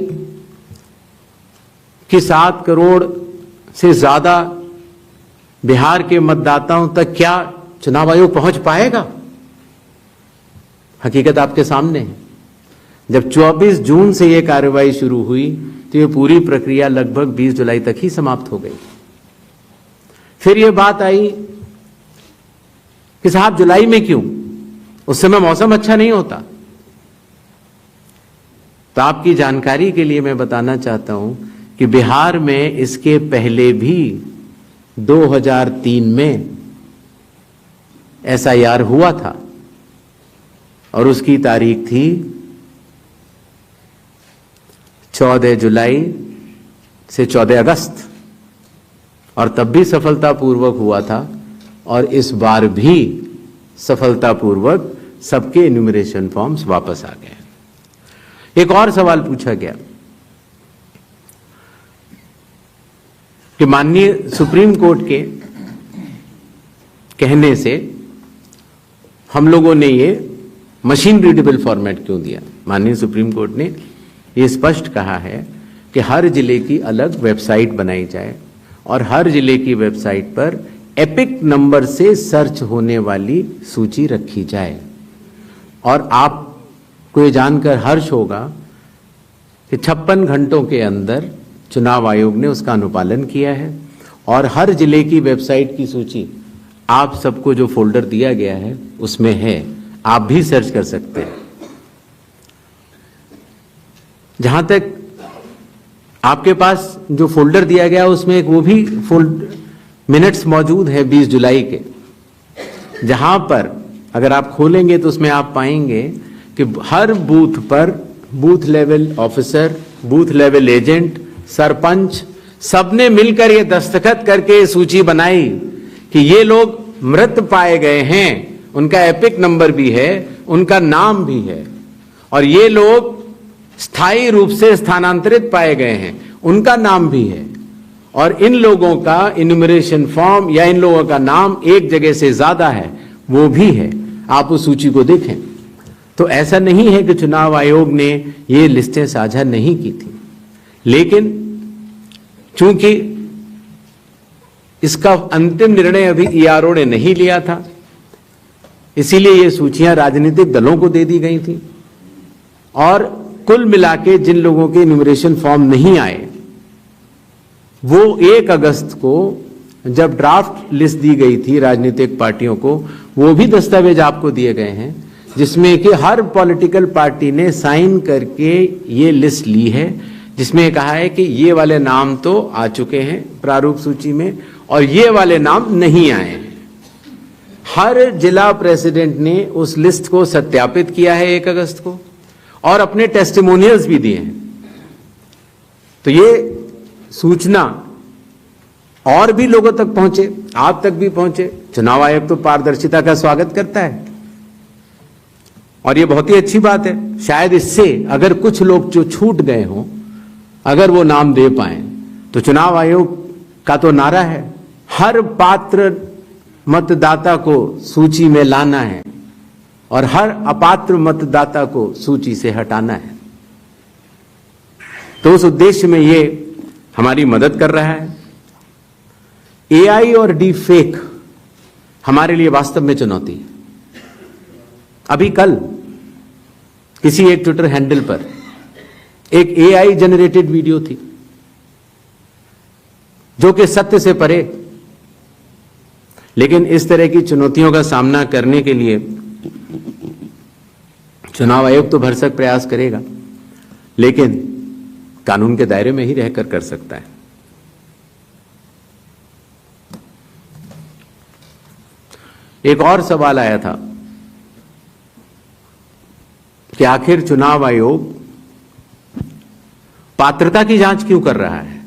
कि 7 करोड़ से ज्यादा बिहार के मतदाताओं तक क्या चुनाव आयोग पहुंच पाएगा? हकीकत आपके सामने है। जब 24 जून से यह कार्रवाई शुरू हुई तो यह पूरी प्रक्रिया लगभग 20 जुलाई तक ही समाप्त हो गई। फिर यह बात आई कि साहब जुलाई में क्यों? उस समय मौसम अच्छा नहीं होता। तो आपकी जानकारी के लिए मैं बताना चाहता हूं कि बिहार में इसके पहले भी 2003 में एसआईआर हुआ था और उसकी तारीख थी 14 जुलाई से 14 अगस्त, और तब भी सफलतापूर्वक हुआ था और इस बार भी सफलतापूर्वक सबके एन्यूमरेशन फॉर्म्स वापस आ गए। एक और सवाल पूछा गया कि माननीय सुप्रीम कोर्ट के कहने से हम लोगों ने ये मशीन रीडेबल फॉर्मेट क्यों दिया? माननीय सुप्रीम कोर्ट ने ये स्पष्ट कहा है कि हर जिले की अलग वेबसाइट बनाई जाए और हर जिले की वेबसाइट पर एपिक नंबर से सर्च होने वाली सूची रखी जाए। और आपको ये जानकर हर्ष होगा कि 56 घंटों के अंदर चुनाव आयोग ने उसका अनुपालन किया है और हर जिले की वेबसाइट की सूची आप सबको जो फोल्डर दिया गया है उसमें है, आप भी सर्च कर सकते हैं। जहां तक आपके पास जो फोल्डर दिया गया उसमें एक वो भी मिनट्स मौजूद है 20 जुलाई के, जहां पर अगर आप खोलेंगे तो उसमें आप पाएंगे कि हर बूथ पर booth level officer, booth level agent, sarpanch सबने मिलकर ये दस्तखत करके सूची बनाई कि ये लोग मृत पाए गए हैं, उनका एपिक नंबर भी है, उनका नाम भी है, और ये लोग स्थायी रूप से स्थानांतरित पाए गए हैं, उनका नाम भी है, और इन लोगों का इन्यूमरेशन फॉर्म या इन लोगों का नाम एक जगह से ज्यादा है, वो भी है। आप उस सूची को देखें तो ऐसा नहीं है कि चुनाव आयोग ने ये लिस्टें साझा नहीं की थी, लेकिन चूंकि इसका अंतिम निर्णय अभी ईआरओ ने नहीं लिया था, इसीलिए ये सूचियां राजनीतिक दलों को दे दी गई थी, और कुल मिलाके जिन लोगों के इन्यूमरेशन फॉर्म नहीं आए वो 1 अगस्त को जब ड्राफ्ट लिस्ट दी गई थी राजनीतिक पार्टियों को, वो भी दस्तावेज आपको दिए गए हैं जिसमें कि हर पॉलिटिकल पार्टी ने साइन करके ये लिस्ट ली है, जिसमें कहा है कि ये वाले नाम तो आ चुके हैं प्रारूप सूची में और ये वाले नाम नहीं आए हैं। हर जिला प्रेसिडेंट ने उस लिस्ट को सत्यापित किया है 1 अगस्त को और अपने टेस्टिमोनियल्स भी दिए हैं। तो ये सूचना और भी लोगों तक पहुंचे, आप तक भी पहुंचे। चुनाव आयोग तो पारदर्शिता का स्वागत करता है और ये बहुत ही अच्छी बात है। शायद इससे अगर कुछ लोग जो छूट गए हों, अगर वो नाम दे पाए, तो चुनाव आयोग का तो नारा है हर पात्र मतदाता को सूची में लाना है और हर अपात्र मतदाता को सूची से हटाना है। तो उस उद्देश्य में ये हमारी मदद कर रहा है। एआई और डी फेक हमारे लिए वास्तव में चुनौती है। अभी कल किसी एक ट्विटर हैंडल पर एक एआई जनरेटेड वीडियो थी जो कि सत्य से परे, लेकिन इस तरह की चुनौतियों का सामना करने के लिए चुनाव आयोग तो भरसक प्रयास करेगा, लेकिन कानून के दायरे में ही रहकर कर सकता है। एक और सवाल आया था कि आखिर चुनाव आयोग पात्रता की जांच क्यों कर रहा है।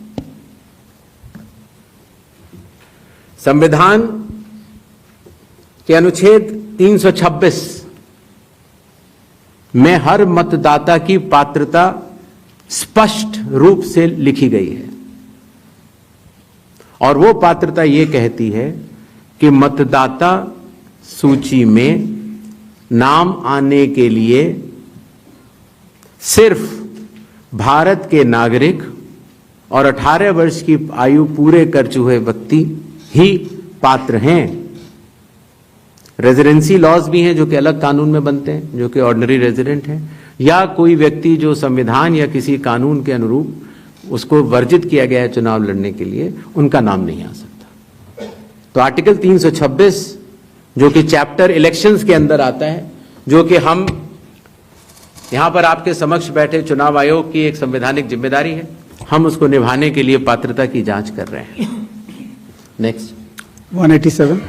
संविधान के अनुच्छेद 326 में हर मतदाता की पात्रता स्पष्ट रूप से लिखी गई है और वो पात्रता ये कहती है कि मतदाता सूची में नाम आने के लिए सिर्फ भारत के नागरिक और 18 वर्ष की आयु पूरे कर चुके व्यक्ति ही पात्र हैं। रेजिडेंसी लॉज भी हैं जो कि अलग कानून में बनते हैं, जो कि ऑर्डिनरी रेजिडेंट हैं, या कोई व्यक्ति जो संविधान या किसी कानून के अनुरूप उसको वर्जित किया गया है चुनाव लड़ने के लिए, उनका नाम नहीं आ सकता। तो आर्टिकल 326 जो कि चैप्टर इलेक्शंस के अंदर आता है, जो कि हम यहां पर आपके समक्ष बैठे चुनाव आयोग की एक संवैधानिक जिम्मेदारी है, हम उसको निभाने के लिए पात्रता की जांच कर रहे हैं। Next 187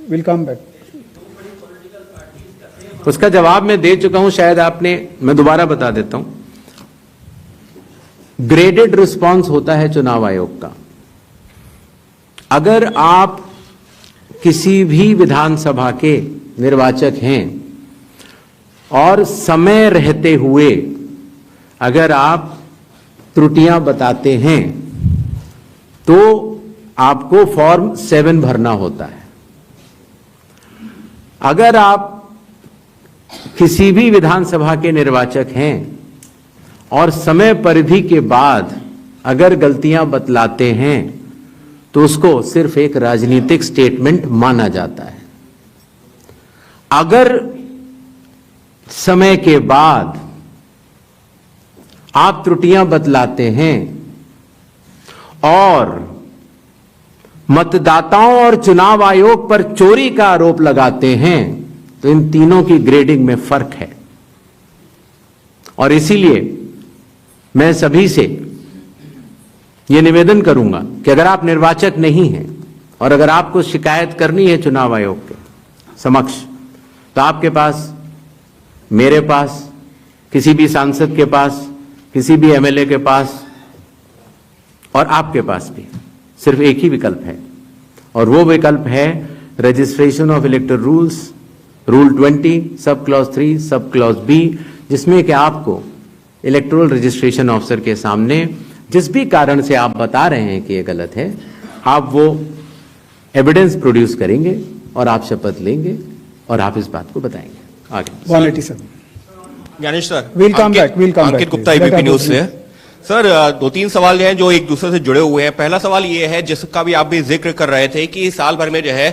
will come back. उसका जवाब मैं दे चुका हूं, शायद आपने, मैं दोबारा बता देता हूं। ग्रेडेड रिस्पांस होता है चुनाव आयोग का। अगर आप किसी भी विधानसभा के निर्वाचक हैं और समय रहते हुए अगर आप त्रुटियां बताते हैं तो आपको फॉर्म 7 भरना होता है। अगर आप किसी भी विधानसभा के निर्वाचक हैं और समय परिधि के बाद अगर गलतियां बतलाते हैं तो उसको सिर्फ एक राजनीतिक स्टेटमेंट माना जाता है। अगर समय के बाद आप त्रुटियां बतलाते हैं और मतदाताओं और चुनाव आयोग पर चोरी का आरोप लगाते हैं तो इन तीनों की ग्रेडिंग में फर्क है। और इसीलिए मैं सभी से यह निवेदन करूंगा कि अगर आप निर्वाचक नहीं हैं और अगर आपको शिकायत करनी है चुनाव आयोग के समक्ष, तो आपके पास, मेरे पास, किसी भी सांसद के पास, किसी भी एमएलए के पास और आपके पास भी सिर्फ एक ही विकल्प है, और वो विकल्प है registration of electoral rules, rule 20 sub clause 3 sub clause B, जिसमें कि आपको इलेक्टोरल रजिस्ट्रेशन ऑफिसर के सामने जिस भी कारण से आप बता रहे हैं कि ये गलत है, आप वो एविडेंस प्रोड्यूस करेंगे और आप शपथ लेंगे और आप इस बात को बताएंगे आगे। 187 Gyanesh sir, We'll come back, Ankit Gupta please. ABP news से। सर, 2-3 सवाल हैं जो एक दूसरे से जुड़े हुए हैं। पहला सवाल ये है, जिसका भी आप भी जिक्र कर रहे थे, कि साल भर में जो है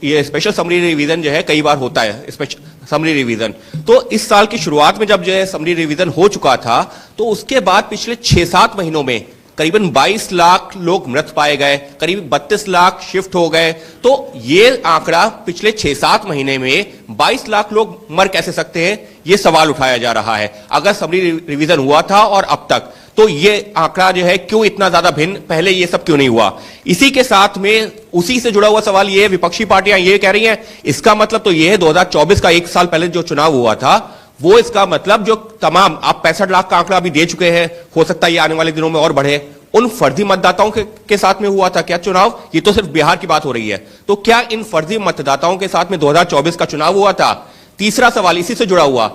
ये स्पेशल समरी रिवीजन जो है कई बार होता है, स्पेशल समरी रिवीजन। तो इस साल की शुरुआत में जब जो है समरी रिवीजन हो चुका था, तो उसके बाद पिछले 6-7 महीनों में करीबन 22 लाख लोग मृत पाए गए, करीब 32 लाख शिफ्ट हो गए। तो ये आंकड़ा पिछले 6-7 महीने में 22 लाख लोग मर कैसे सकते हैं, ये सवाल उठाया जा रहा है। अगर समरी रिवीजन हुआ था और अब तक, तो ये आंकड़ा जो है क्यों इतना ज्यादा भिन्न, पहले ये सब क्यों नहीं हुआ? इसी के साथ में उसी से जुड़ा हुआ सवाल ये है, विपक्षी पार्टियां ये कह रही हैं, इसका मतलब तो ये है 2024 का 1 साल पहले जो चुनाव हुआ था, वो इसका मतलब जो तमाम, आप 65 लाख का आंकड़ा अभी दे चुके हैं, हो सकता है ये आने वाले दिनों में और बढ़े, उन फर्जी मतदाताओं के साथ में हुआ था क्या चुनाव? ये तो सिर्फ बिहार की बात हो रही है, तो क्या इन फर्जी मतदाताओं के साथ में 2024 का चुनाव हुआ था? तीसरा सवाल इसी से जुड़ा हुआ,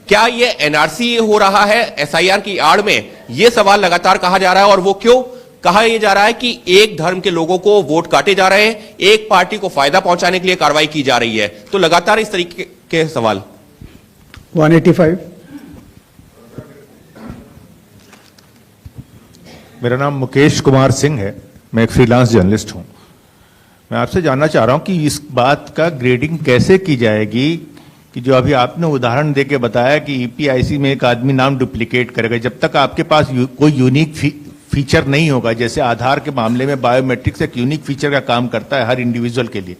क्या ये एनआरसी हो रहा है एसआईआर की आड़ में? ये सवाल लगातार कहा जा रहा है, और वो क्यों कहा यह जा रहा है कि एक धर्म के लोगों को वोट काटे जा रहे हैं, एक पार्टी को फायदा पहुंचाने के लिए कार्रवाई की जा रही है। तो लगातार इस तरीके के सवाल। 185 मेरा नाम मुकेश कुमार सिंह है, मैं एक फ्रीलांस जर्नलिस्ट हूं। मैं आपसे जानना चाह रहा हूं कि इस बात का ग्रेडिंग कैसे की जाएगी कि जो अभी आपने उदाहरण देके बताया कि ईपीआईसी में एक आदमी नाम डुप्लीकेट करेगा, जब तक आपके पास कोई यूनिक फीचर नहीं होगा, जैसे आधार के मामले में बायोमेट्रिक्स एक यूनिक फीचर का काम करता है हर इंडिविजुअल के लिए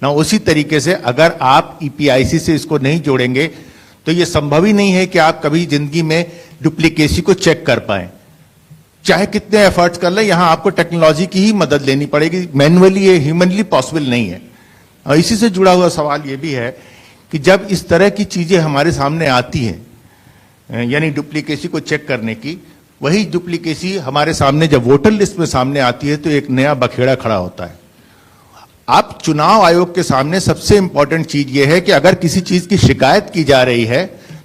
ना, उसी तरीके से अगर आप ईपीआईसी से इसको नहीं जोड़ेंगे तो ये संभव ही नहीं है कि आप कभी जिंदगी में डुप्लीकेसी को चेक कर पाए, चाहे कितने एफर्ट्स कर लें। यहां आपको टेक्नोलॉजी की ही मदद लेनी पड़ेगी, मैनुअली ये ह्यूमनली पॉसिबल नहीं है। और इसी से जुड़ा हुआ सवाल ये भी है कि जब इस तरह की चीजें हमारे सामने आती हैं, यानी डुप्लीकेसी को चेक करने की, वही डुप्लीकेसी हमारे सामने जब वोटर लिस्ट में सामने आती है तो एक नया बखेड़ा खड़ा होता है। आप चुनाव आयोग के सामने सबसे इंपॉर्टेंट चीज यह है कि अगर किसी चीज की शिकायत की जा रही है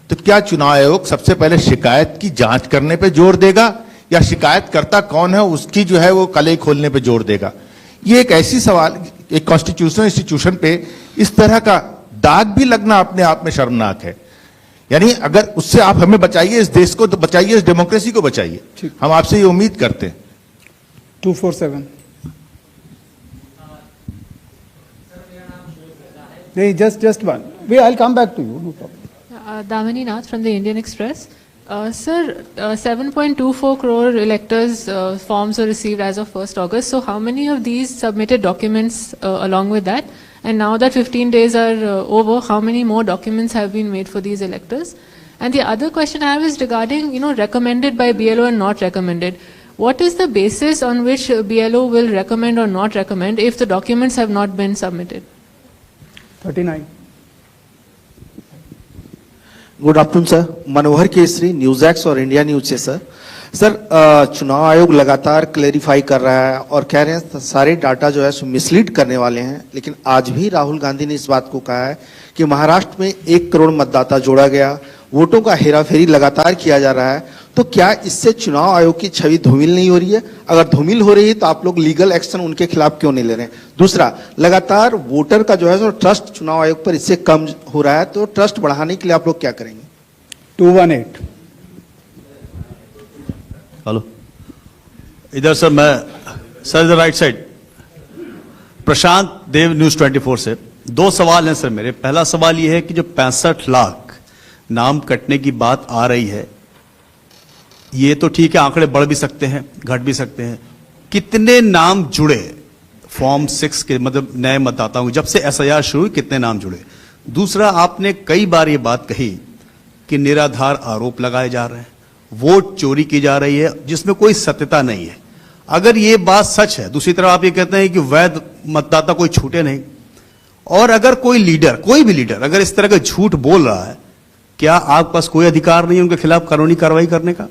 तो क्या चुनाव आयोग सबसे पहले शिकायत की जांच करने पर जोर देगा या शिकायतकर्ता कौन है उसकी जो है वो कलई खोलने पर जोर देगा? ये एक ऐसी सवाल, एक कॉन्स्टिट्यूशनल इंस्टीट्यूशन पे इस तरह का दाग भी लगना अपने आप में शर्मनाक है। यानी अगर उससे आप हमें बचाइए, इस देश को तो बचाइए, इस डेमोक्रेसी को बचाइए, हम आपसे ये उम्मीद करते हैं। 247 नहीं, just one. I'll come back to you. No problem. Damini Nath from the Indian Express. Sir, 7.24 crore electors forms were received as of 1st August. So how many of these submitted documents along with that? And now that 15 days are over, how many more documents have been made for these electors? And the other question I have is regarding, recommended by BLO and not recommended. What is the basis on which BLO will recommend or not recommend if the documents have not been submitted? 39 good afternoon sir, Manohar Kesari news x और India news से। Sir चुनाव आयोग लगातार clarify कर रहा है और कह रहे हैं सारे डाटा जो है सो मिसलीड करने वाले हैं, लेकिन आज भी राहुल गांधी ने इस बात को कहा है कि महाराष्ट्र में 1 करोड़ मतदाता जोड़ा गया, वोटों का हेराफेरी लगातार किया जा रहा है। तो क्या इससे चुनाव आयोग की छवि धूमिल नहीं हो रही है? अगर धूमिल हो रही है तो आप लोग लीगल एक्शन उनके खिलाफ क्यों नहीं ले रहे हैं? दूसरा, लगातार वोटर का जो है सो ट्रस्ट चुनाव आयोग पर इससे कम हो रहा है, तो ट्रस्ट बढ़ाने के लिए आप लोग क्या करेंगे? 218 हेलो, इधर सर, मैं सर इधर राइट साइड, प्रशांत देव न्यूज 24 से। 2 सवाल हैं सर मेरे। पहला सवाल यह है कि जो 65 लाख नाम कटने की बात आ रही है, ये तो ठीक है, आंकड़े बढ़ भी सकते हैं, घट भी सकते हैं। कितने नाम जुड़े फॉर्म 6 के, मतलब नए मतदाताओं, जब से एसआईआर शुरू हुई कितने नाम जुड़े? दूसरा, आपने कई बार ये बात कही कि निराधार आरोप लगाए जा रहे हैं, वोट चोरी की जा रही है जिसमें कोई सत्यता नहीं है। अगर ये बात सच है, दूसरी तरफ आप ये कहते हैं कि वैध मतदाता कोई छूटे नहीं, और अगर कोई लीडर, कोई भी लीडर अगर इस तरह का झूठ बोल रहा है, क्या आपके पास कोई अधिकार नहीं है उनके खिलाफ कानूनी कार्रवाई करने का?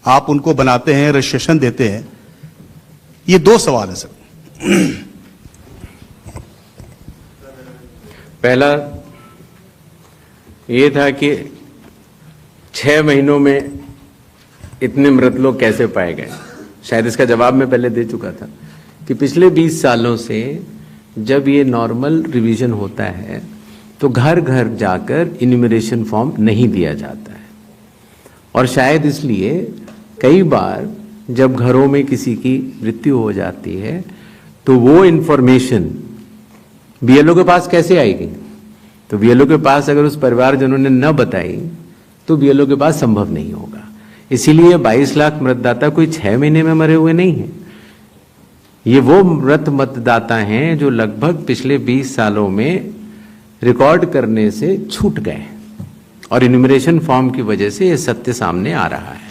आप उनको बनाते हैं, रजिस्ट्रेशन देते हैं। ये दो सवाल है सर। पहला ये था कि 6 महीनों में इतने मृत लोग कैसे पाए गए। शायद इसका जवाब मैं पहले दे चुका था कि पिछले 20 सालों से जब ये नॉर्मल रिवीजन होता है तो घर घर जाकर इन्यूमरेशन फॉर्म नहीं दिया जाता है, और शायद इसलिए कई बार जब घरों में किसी की मृत्यु हो जाती है तो वो इन्फॉर्मेशन बीएलओ के पास कैसे आएगी? तो बीएलओ के पास अगर उस परिवारजनों ने न बताई तो बीएलओ के पास संभव नहीं होगा। इसीलिए 22 लाख मतदाता कोई 6 महीने में मरे हुए नहीं हैं। ये वो मृत मतदाता हैं जो लगभग पिछले 20 सालों में रिकॉर्ड करने से छूट गए, और इन्यूमरेशन फॉर्म की वजह से ये सत्य सामने आ रहा है।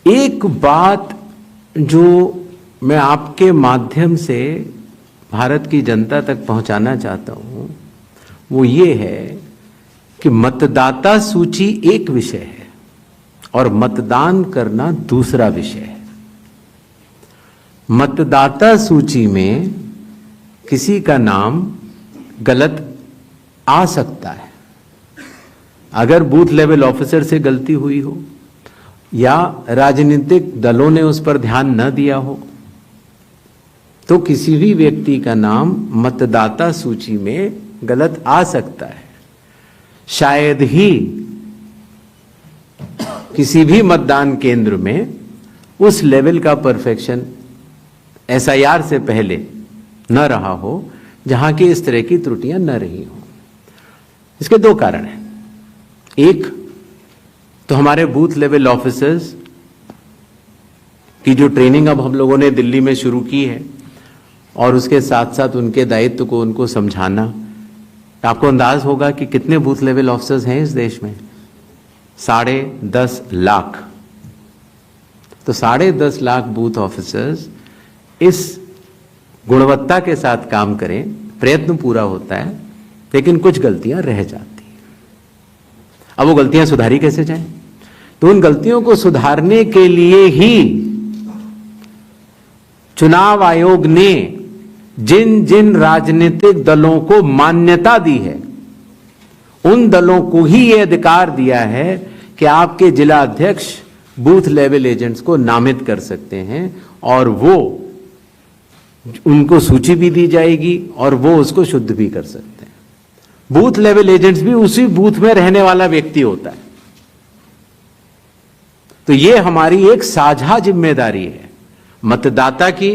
एक बात जो मैं आपके माध्यम से भारत की जनता तक पहुंचाना चाहता हूं वो ये है कि मतदाता सूची एक विषय है और मतदान करना दूसरा विषय है। मतदाता सूची में किसी का नाम गलत आ सकता है, अगर बूथ लेवल ऑफिसर से गलती हुई हो या राजनीतिक दलों ने उस पर ध्यान न दिया हो, तो किसी भी व्यक्ति का नाम मतदाता सूची में गलत आ सकता है। शायद ही किसी भी मतदान केंद्र में उस लेवल का परफेक्शन एसआईआर से पहले न रहा हो जहां की इस तरह की त्रुटियां न रही हो। इसके दो कारण हैं। एक तो हमारे बूथ लेवल ऑफिसर्स की जो ट्रेनिंग अब हम लोगों ने दिल्ली में शुरू की है, और उसके साथ साथ उनके दायित्व को उनको समझाना। आपको अंदाज होगा कि कितने बूथ लेवल ऑफिसर्स हैं इस देश में? 10.5 लाख। तो 10.5 लाख बूथ ऑफिसर्स इस गुणवत्ता के साथ काम करें, प्रयत्न पूरा होता है, लेकिन कुछ गलतियां रह जाती हैं। अब वो गलतियां सुधारी कैसे जाएं? तो उन गलतियों को सुधारने के लिए ही चुनाव आयोग ने जिन जिन राजनीतिक दलों को मान्यता दी है उन दलों को ही यह अधिकार दिया है कि आपके जिला अध्यक्ष बूथ लेवल एजेंट्स को नामित कर सकते हैं, और वो उनको सूची भी दी जाएगी और वो उसको शुद्ध भी कर सकते हैं। बूथ लेवल एजेंट्स भी उसी बूथ में रहने वाला व्यक्ति होता है। तो ये हमारी एक साझा जिम्मेदारी है, मतदाता की,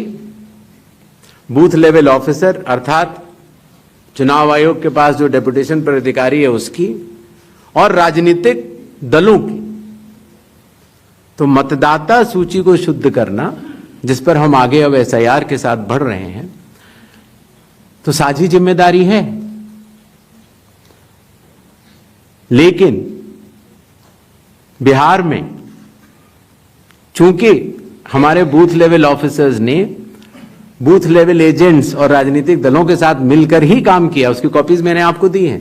बूथ लेवल ऑफिसर अर्थात चुनाव आयोग के पास जो डेपुटेशन पर अधिकारी है उसकी, और राजनीतिक दलों की। तो मतदाता सूची को शुद्ध करना, जिस पर हम आगे अब एसआईआर के साथ बढ़ रहे हैं, तो साझी जिम्मेदारी है। लेकिन बिहार में चूंकि हमारे बूथ लेवल ऑफिसर्स ने बूथ लेवल एजेंट्स और राजनीतिक दलों के साथ मिलकर ही काम किया, उसकी कॉपीज मैंने आपको दी हैं,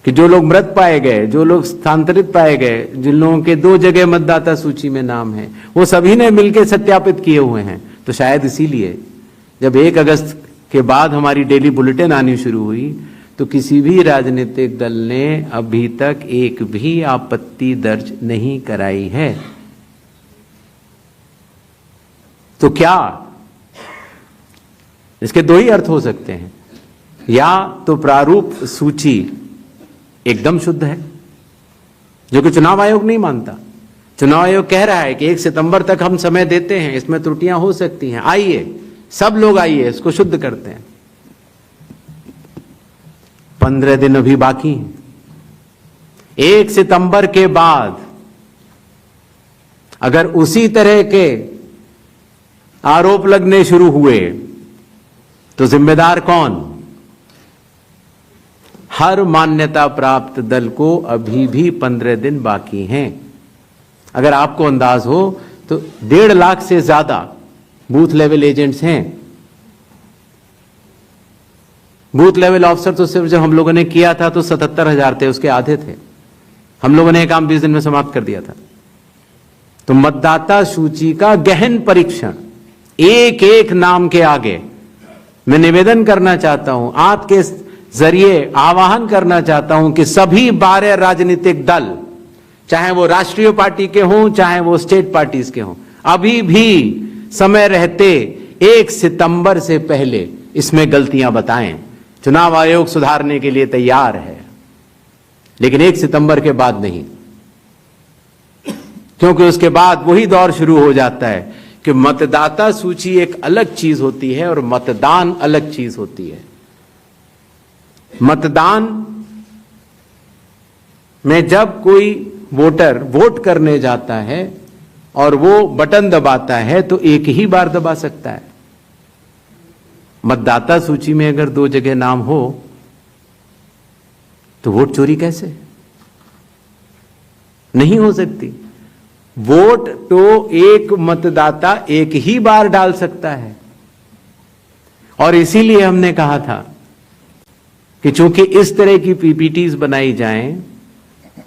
कि जो लोग मृत पाए गए, जो लोग स्थानांतरित पाए गए, जिन लोगों के 2 जगह मतदाता सूची में नाम है, वो सभी ने मिलकर सत्यापित किए हुए हैं। तो शायद इसीलिए जब 1 अगस्त के बाद हमारी डेली बुलेटिन आनी शुरू हुई तो किसी भी राजनीतिक दल ने अभी तक एक भी आपत्ति दर्ज नहीं कराई है। तो क्या इसके 2 ही अर्थ हो सकते हैं? या तो प्रारूप सूची एकदम शुद्ध है, जो कि चुनाव आयोग नहीं मानता। चुनाव आयोग कह रहा है कि 1 सितंबर तक हम समय देते हैं, इसमें त्रुटियां हो सकती हैं, आइए सब लोग आइए इसको शुद्ध करते हैं। 15 दिन अभी बाकी हैं। 1 सितंबर के बाद अगर उसी तरह के आरोप लगने शुरू हुए तो जिम्मेदार कौन? हर मान्यता प्राप्त दल को अभी भी 15 दिन बाकी हैं। अगर आपको अंदाज हो तो 1.5 लाख से ज्यादा बूथ लेवल एजेंट्स हैं। बूथ लेवल ऑफिसर तो सिर्फ जब हम लोगों ने किया था तो 77,000 थे, उसके आधे थे। हम लोगों ने ये काम 20 दिन में समाप्त कर दिया था। तो मतदाता सूची का गहन परीक्षण एक एक नाम के आगे मैं निवेदन करना चाहता हूं, आपके जरिए आह्वान करना चाहता हूं कि सभी 12 राजनीतिक दल, चाहे वो राष्ट्रीय पार्टी के हों चाहे वो स्टेट पार्टीज के हों, अभी भी समय रहते 1 सितंबर से पहले इसमें गलतियां बताएं। चुनाव आयोग सुधारने के लिए तैयार है, लेकिन 1 सितंबर के बाद नहीं, क्योंकि उसके बाद वही दौर शुरू हो जाता है कि मतदाता सूची एक अलग चीज होती है और मतदान अलग चीज होती है। मतदान में जब कोई वोटर वोट करने जाता है और वो बटन दबाता है तो एक ही बार दबा सकता है। मतदाता सूची में अगर 2 जगह नाम हो तो वोट चोरी कैसे? नहीं हो सकती। वोट तो एक मतदाता एक ही बार डाल सकता है, और इसीलिए हमने कहा था कि चूंकि इस तरह की पीपीटीज बनाई जाएं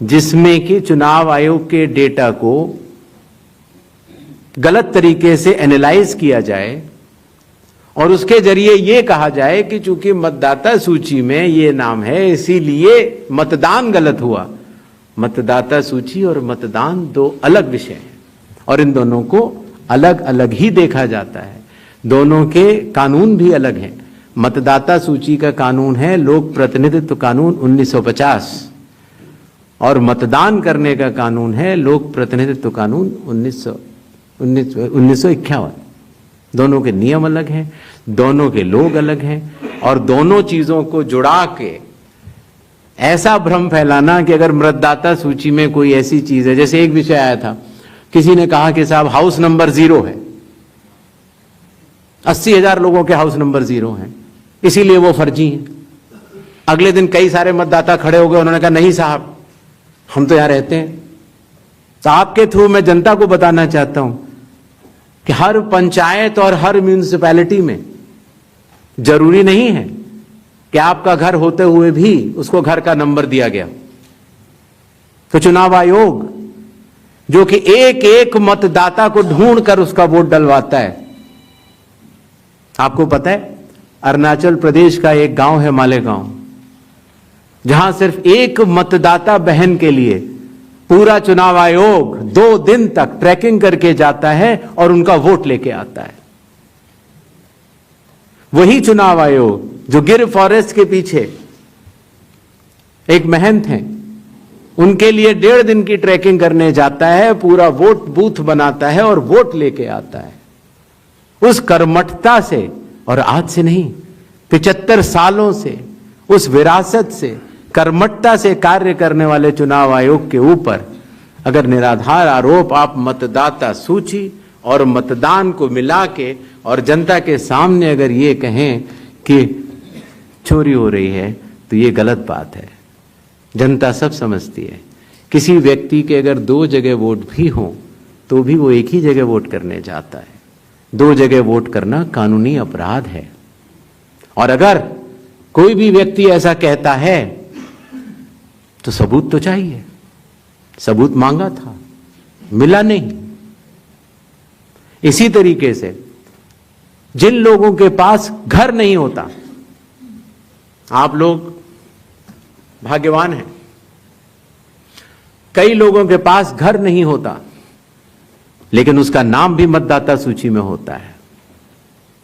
जिसमें कि चुनाव आयोग के डेटा को गलत तरीके से एनालाइज किया जाए और उसके जरिए यह कहा जाए कि चूंकि मतदाता सूची में ये नाम है इसीलिए मतदान गलत हुआ। मतदाता सूची और मतदान 2 अलग विषय हैं और इन दोनों को अलग अलग ही देखा जाता है। दोनों के कानून भी अलग हैं। मतदाता सूची का कानून है लोक प्रतिनिधित्व कानून 1950 और मतदान करने का कानून है लोक प्रतिनिधित्व कानून 1951। दोनों के नियम अलग हैं, दोनों के लोग अलग हैं, और दोनों चीजों को जुड़ा के ऐसा भ्रम फैलाना कि अगर मतदाता सूची में कोई ऐसी चीज है, जैसे एक विषय आया था, किसी ने कहा कि साहब हाउस नंबर 0 है, 80,000 लोगों के हाउस नंबर 0 हैं, इसीलिए वो फर्जी हैं। अगले दिन कई सारे मतदाता खड़े हो गए, उन्होंने कहा नहीं साहब हम तो यहां रहते हैं। तो आपके थ्रू मैं जनता को बताना चाहता हूं कि हर पंचायत और हर म्यूनिसिपैलिटी में जरूरी नहीं है कि आपका घर होते हुए भी उसको घर का नंबर दिया गया। तो चुनाव आयोग जो कि एक एक मतदाता को ढूंढ कर उसका वोट डलवाता है। आपको पता है अरुणाचल प्रदेश का एक गांव है मालेगांव, जहां सिर्फ एक मतदाता बहन के लिए पूरा चुनाव आयोग 2 दिन तक ट्रैकिंग करके जाता है और उनका वोट लेके आता है। वही चुनाव आयोग जो गिर फॉरेस्ट के पीछे एक महंत हैं, उनके लिए 1.5 दिन की ट्रैकिंग करने जाता है, पूरा वोट बूथ बनाता है और वोट लेके आता है। उस कर्मठता से, और आज से नहीं 75 सालों से उस विरासत से, कर्मठता से कार्य करने वाले चुनाव आयोग के ऊपर अगर निराधार आरोप आप मतदाता सूची और मतदान को मिला के और जनता के सामने अगर ये कहें कि चोरी हो रही है तो ये गलत बात है। जनता सब समझती है। किसी व्यक्ति के अगर 2 जगह वोट भी हो तो भी वो एक ही जगह वोट करने जाता है। 2 जगह वोट करना कानूनी अपराध है। और अगर कोई भी व्यक्ति ऐसा कहता है तो सबूत तो चाहिए। सबूत मांगा था, मिला नहीं। इसी तरीके से जिन लोगों के पास घर नहीं होता, आप लोग भाग्यवान हैं, कई लोगों के पास घर नहीं होता लेकिन उसका नाम भी मतदाता सूची में होता है।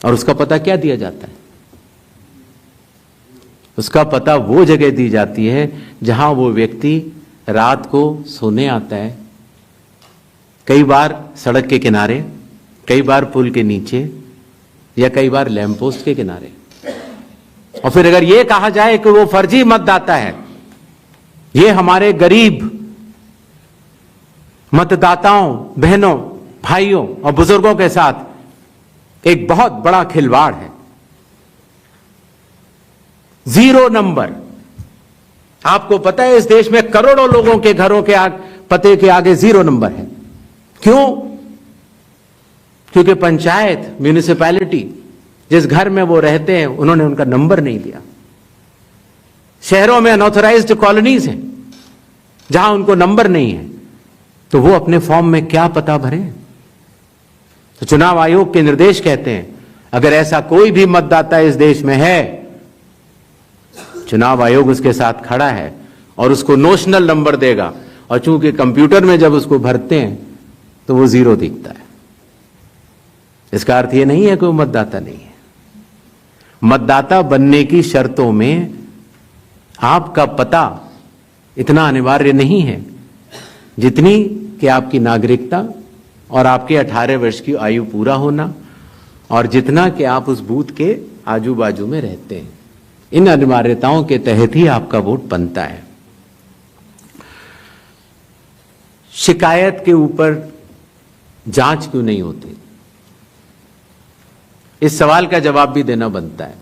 और उसका पता क्या दिया जाता है? उसका पता वो जगह दी जाती है जहां वो व्यक्ति रात को सोने आता है, कई बार सड़क के किनारे, कई बार पुल के नीचे, या कई बार लैंप पोस्ट के किनारे। और फिर अगर यह कहा जाए कि वो फर्जी मतदाता है, ये हमारे गरीब मतदाताओं, बहनों, भाइयों और बुजुर्गों के साथ एक बहुत बड़ा खिलवाड़ है। 0 नंबर। आपको पता है इस देश में करोड़ों लोगों के घरों के पते के आगे 0 नंबर है। क्यों? क्योंकि पंचायत, म्यूनिसिपैलिटी, जिस घर में वो रहते हैं, उन्होंने उनका नंबर नहीं दिया। शहरों में अनऑथराइज्ड कॉलोनीज हैं जहां उनको नंबर नहीं है, तो वो अपने फॉर्म में क्या पता भरें? तो चुनाव आयोग के निर्देश कहते हैं, अगर ऐसा कोई भी मतदाता इस देश में है, चुनाव आयोग उसके साथ खड़ा है और उसको नोशनल नंबर देगा। और चूंकि कंप्यूटर में जब उसको भरते हैं तो वो 0 दिखता है। इसका अर्थ ये नहीं है कि वो मतदाता नहीं है। मतदाता बनने की शर्तों में आपका पता इतना अनिवार्य नहीं है जितनी कि आपकी नागरिकता और आपके 18 वर्ष की आयु पूरा होना, और जितना कि आप उस बूथ के आजू बाजू में रहते हैं। इन अनिवार्यताओं के तहत ही आपका वोट बनता है। शिकायत के ऊपर जांच क्यों नहीं होती, इस सवाल का जवाब भी देना बनता है।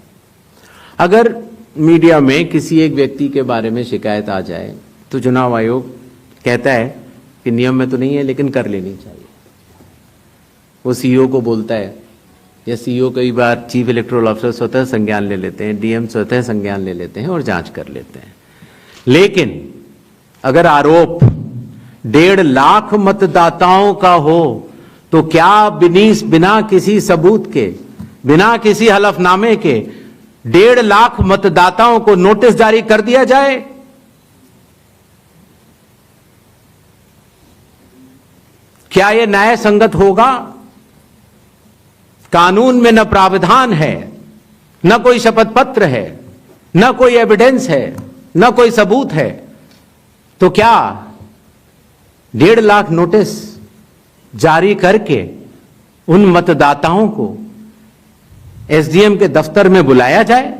अगर मीडिया में किसी एक व्यक्ति के बारे में शिकायत आ जाए तो चुनाव आयोग कहता है कि नियम में तो नहीं है लेकिन कर लेनी चाहिए। वो सीईओ को बोलता है, या सीईओ कई बार चीफ इलेक्टोरल ऑफिसर स्वतः संज्ञान ले लेते हैं, डीएम स्वतः संज्ञान ले लेते हैं और जांच कर लेते हैं। लेकिन अगर आरोप 1.5 लाख मतदाताओं का हो तो क्या बिना किसी सबूत के, बिना किसी हलफनामे के 1.5 लाख मतदाताओं को नोटिस जारी कर दिया जाए? क्या यह न्याय संगत होगा? कानून में न प्रावधान है, न कोई शपथ पत्र है, न कोई एविडेंस है, न कोई सबूत है, तो क्या 1.5 लाख नोटिस जारी करके उन मतदाताओं को एसडीएम के दफ्तर में बुलाया जाए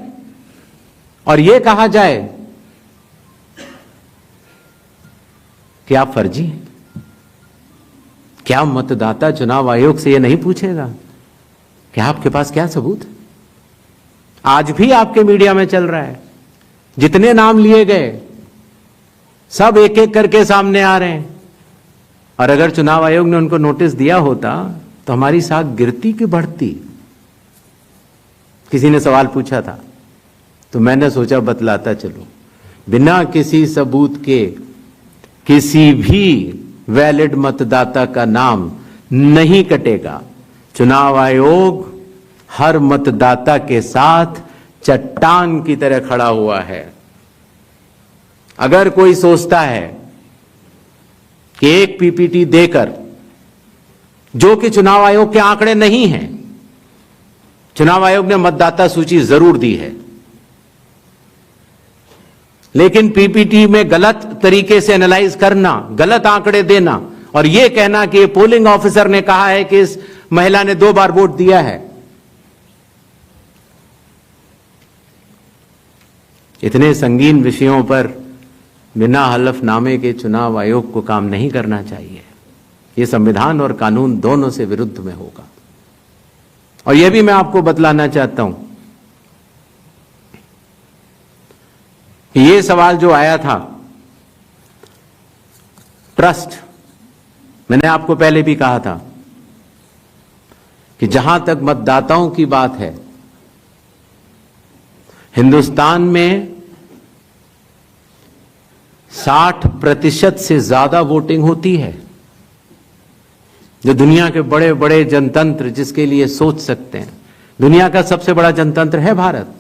और यह कहा जाए कि आप फर्जी हैं? क्या मतदाता चुनाव आयोग से यह नहीं पूछेगा कि आपके पास क्या सबूत है? आज भी आपके मीडिया में चल रहा है, जितने नाम लिए गए सब एक एक करके सामने आ रहे हैं। और अगर चुनाव आयोग ने उनको नोटिस दिया होता तो हमारी साख गिरती कि बढ़ती? किसी ने सवाल पूछा था तो मैंने सोचा बतलाता चलूं। बिना किसी सबूत के किसी भी वैलिड मतदाता का नाम नहीं कटेगा। चुनाव आयोग हर मतदाता के साथ चट्टान की तरह खड़ा हुआ है। अगर कोई सोचता है कि एक पीपीटी देकर, जो कि चुनाव आयोग के आंकड़े नहीं हैं, चुनाव आयोग ने मतदाता सूची जरूर दी है, लेकिन पीपीटी में गलत तरीके से एनालाइज करना, गलत आंकड़े देना और यह कहना कि पोलिंग ऑफिसर ने कहा है कि इस महिला ने 2 बार वोट दिया है, इतने संगीन विषयों पर बिना हलफनामे के चुनाव आयोग को काम नहीं करना चाहिए। यह संविधान और कानून दोनों से विरुद्ध में होगा। और यह भी मैं आपको बतलाना चाहता हूं कि यह सवाल जो आया था ट्रस्ट, मैंने आपको पहले भी कहा था कि जहां तक मतदाताओं की बात है, हिंदुस्तान में 60% से ज्यादा वोटिंग होती है। जो दुनिया के बड़े बड़े जनतंत्र जिसके लिए सोच सकते हैं, दुनिया का सबसे बड़ा जनतंत्र है भारत।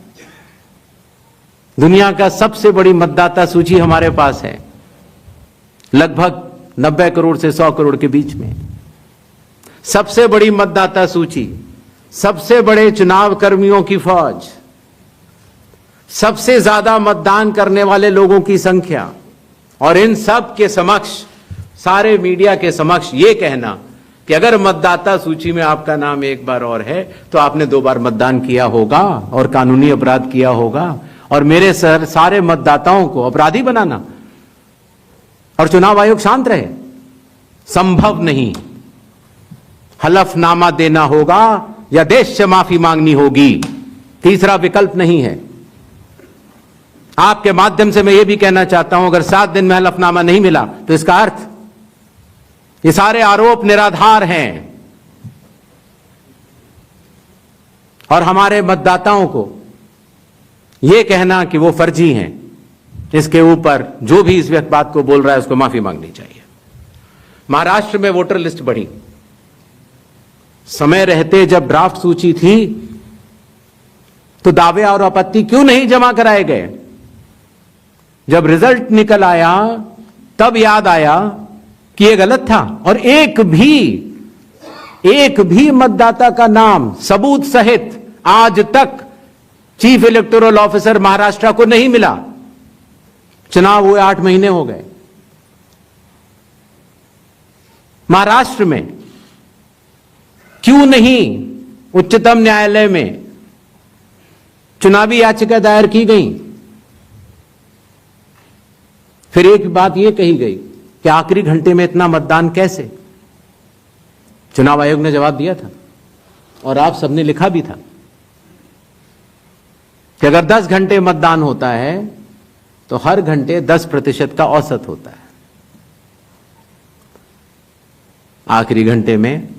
दुनिया का सबसे बड़ी मतदाता सूची हमारे पास है, लगभग 90 करोड़ से 100 करोड़ के बीच में। सबसे बड़ी मतदाता सूची, सबसे बड़े चुनाव कर्मियों की फौज, सबसे ज्यादा मतदान करने वाले लोगों की संख्या, और इन सब के समक्ष, सारे मीडिया के समक्ष यह कहना कि अगर मतदाता सूची में आपका नाम एक बार और है तो आपने 2 बार मतदान किया होगा और कानूनी अपराध किया होगा, और मेरे सारे मतदाताओं को अपराधी बनाना और चुनाव आयोग शांत रहे, संभव नहीं। हलफनामा देना होगा या देश से माफी मांगनी होगी, तीसरा विकल्प नहीं है। आपके माध्यम से मैं यह भी कहना चाहता हूं, अगर 7 दिन में हलफनामा नहीं मिला तो इसका अर्थ ये सारे आरोप निराधार हैं और हमारे मतदाताओं को यह कहना कि वो फर्जी हैं, इसके ऊपर जो भी इस व्यक्त बात को बोल रहा है उसको माफी मांगनी चाहिए। महाराष्ट्र में वोटर लिस्ट बढ़ी, समय रहते जब ड्राफ्ट सूची थी तो दावे और आपत्ति क्यों नहीं जमा कराए गए? जब रिजल्ट निकल आया तब याद आया कि यह गलत था और एक भी मतदाता का नाम सबूत सहित आज तक चीफ इलेक्टोरल ऑफिसर महाराष्ट्र को नहीं मिला। चुनाव हुए 8 महीने हो गए। महाराष्ट्र में क्यों नहीं उच्चतम न्यायालय में चुनावी याचिका दायर की गई? फिर एक बात यह कही गई कि आखिरी घंटे में इतना मतदान कैसे? चुनाव आयोग ने जवाब दिया था और आप सबने लिखा भी था कि अगर 10 घंटे मतदान होता है तो हर घंटे 10% का औसत होता है। आखिरी घंटे में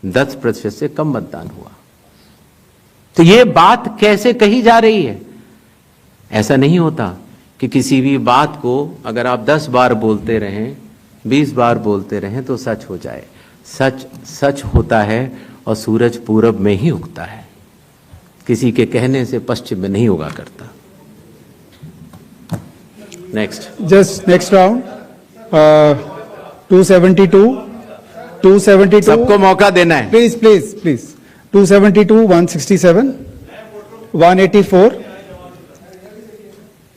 10% से कम मतदान हुआ। तो यह बात कैसे कही जा रही है? ऐसा नहीं होता कि किसी भी बात को अगर आप 10 बार बोलते रहें, 20 बार बोलते रहें तो सच हो जाए। सच सच होता है और सूरज पूरब में ही उगता है, किसी के कहने से पश्चिम में नहीं उगा करता। नेक्स्ट, जस्ट नेक्स्ट राउंड 272 सबको मौका देना है। प्लीज प्लीज प्लीज 272, 167, 184,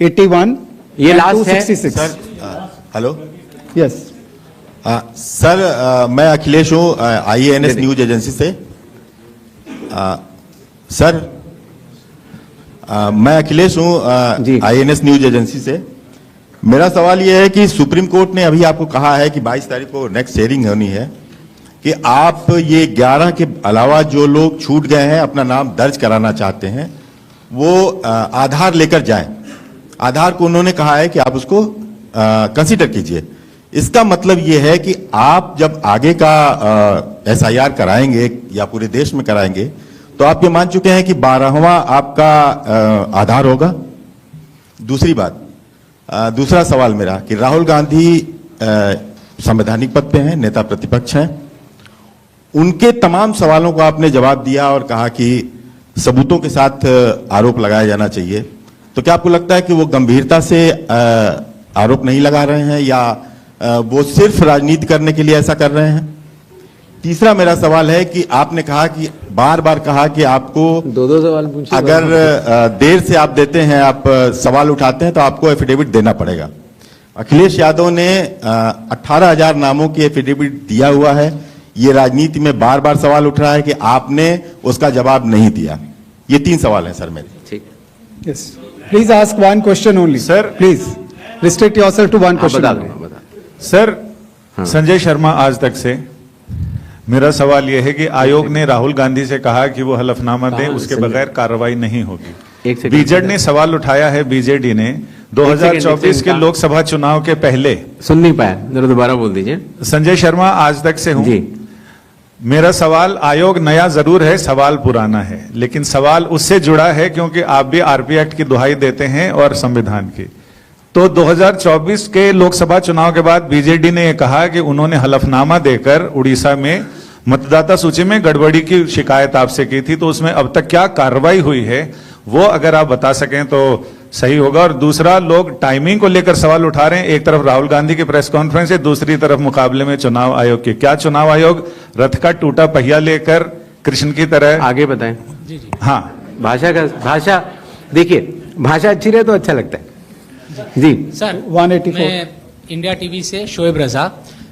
81, ये लास्ट है 266। सर हेलो, यस सर मैं अखिलेश हूँ IANS न्यूज एजेंसी से। सर मैं अखिलेश हूँ IANS न्यूज एजेंसी से। मेरा सवाल यह है कि सुप्रीम कोर्ट ने अभी आपको कहा है कि 22 तारीख को नेक्स्ट हियरिंग होनी है कि आप ये 11 के अलावा जो लोग छूट गए हैं अपना नाम दर्ज कराना चाहते हैं वो आधार लेकर जाएं। आधार को उन्होंने कहा है कि आप उसको कंसीडर कीजिए। इसका मतलब ये है कि आप जब आगे का SIR कराएंगे या पूरे देश में कराएंगे तो आप ये मान चुके हैं कि 12वां आपका आधार होगा। दूसरी बात, दूसरा सवाल मेरा कि राहुल गांधी संवैधानिक पद पे हैं, नेता प्रतिपक्ष हैं, उनके तमाम सवालों को आपने जवाब दिया और कहा कि सबूतों के साथ आरोप लगाया जाना चाहिए। तो क्या आपको लगता है कि वो गंभीरता से आरोप नहीं लगा रहे हैं या वो सिर्फ राजनीति करने के लिए ऐसा कर रहे हैं? तीसरा मेरा सवाल है कि आपने कहा कि बार बार कहा कि आपको दो सवाल पूछिए। अगर देर से आप देते हैं, आप सवाल उठाते हैं तो आपको एफिडेविट देना पड़ेगा। अखिलेश यादव ने 18,000 नामों की एफिडेविट दिया हुआ है। ये राजनीति में बार बार सवाल उठ रहा है कि आपने उसका जवाब नहीं दिया। ये 3 सवाल हैं सर मेरे। ठीक, yes please ask one question only sir, please restrict yourself to one question. Sir Sanjay Sharma Aaj Tak से मेरा सवाल यह है कि आयोग ने राहुल गांधी से कहा कि वो हलफनामा दें, उसके बगैर कार्रवाई नहीं होगी। बीजेड ने सवाल उठाया है, बीजेडी ने 2024 के लोकसभा चुनाव के पहले। सुन नहीं पाया, जरा दोबारा बोल दीजिए। संजय शर्मा आज तक से हूं। मेरा सवाल, आयोग नया जरूर है, सवाल पुराना है, लेकिन सवाल उससे जुड़ा है क्योंकि आप भी RP एक्ट की दुहाई देते हैं और संविधान की। तो 2024 के लोकसभा चुनाव के बाद बीजेडी ने यह कहा कि उन्होंने हलफनामा देकर उड़ीसा में मतदाता सूची में गड़बड़ी की शिकायत आपसे की थी, तो उसमें अब तक क्या कार्रवाई हुई है वो अगर आप बता सकें तो सही होगा। और दूसरा, लोग टाइमिंग को लेकर सवाल उठा रहे हैं, एक तरफ राहुल गांधी की प्रेस कॉन्फ्रेंस है, दूसरी तरफ मुकाबले में चुनाव आयोग की। क्या चुनाव आयोग रथ का टूटा पहिया लेकर कृष्ण की तरह आगे बताएं? जी। हाँ, भाषा देखिए, भाषा अच्छी रहे तो अच्छा लगता है जी। सर 184 मैं इंडिया टीवी से शोएब रजा।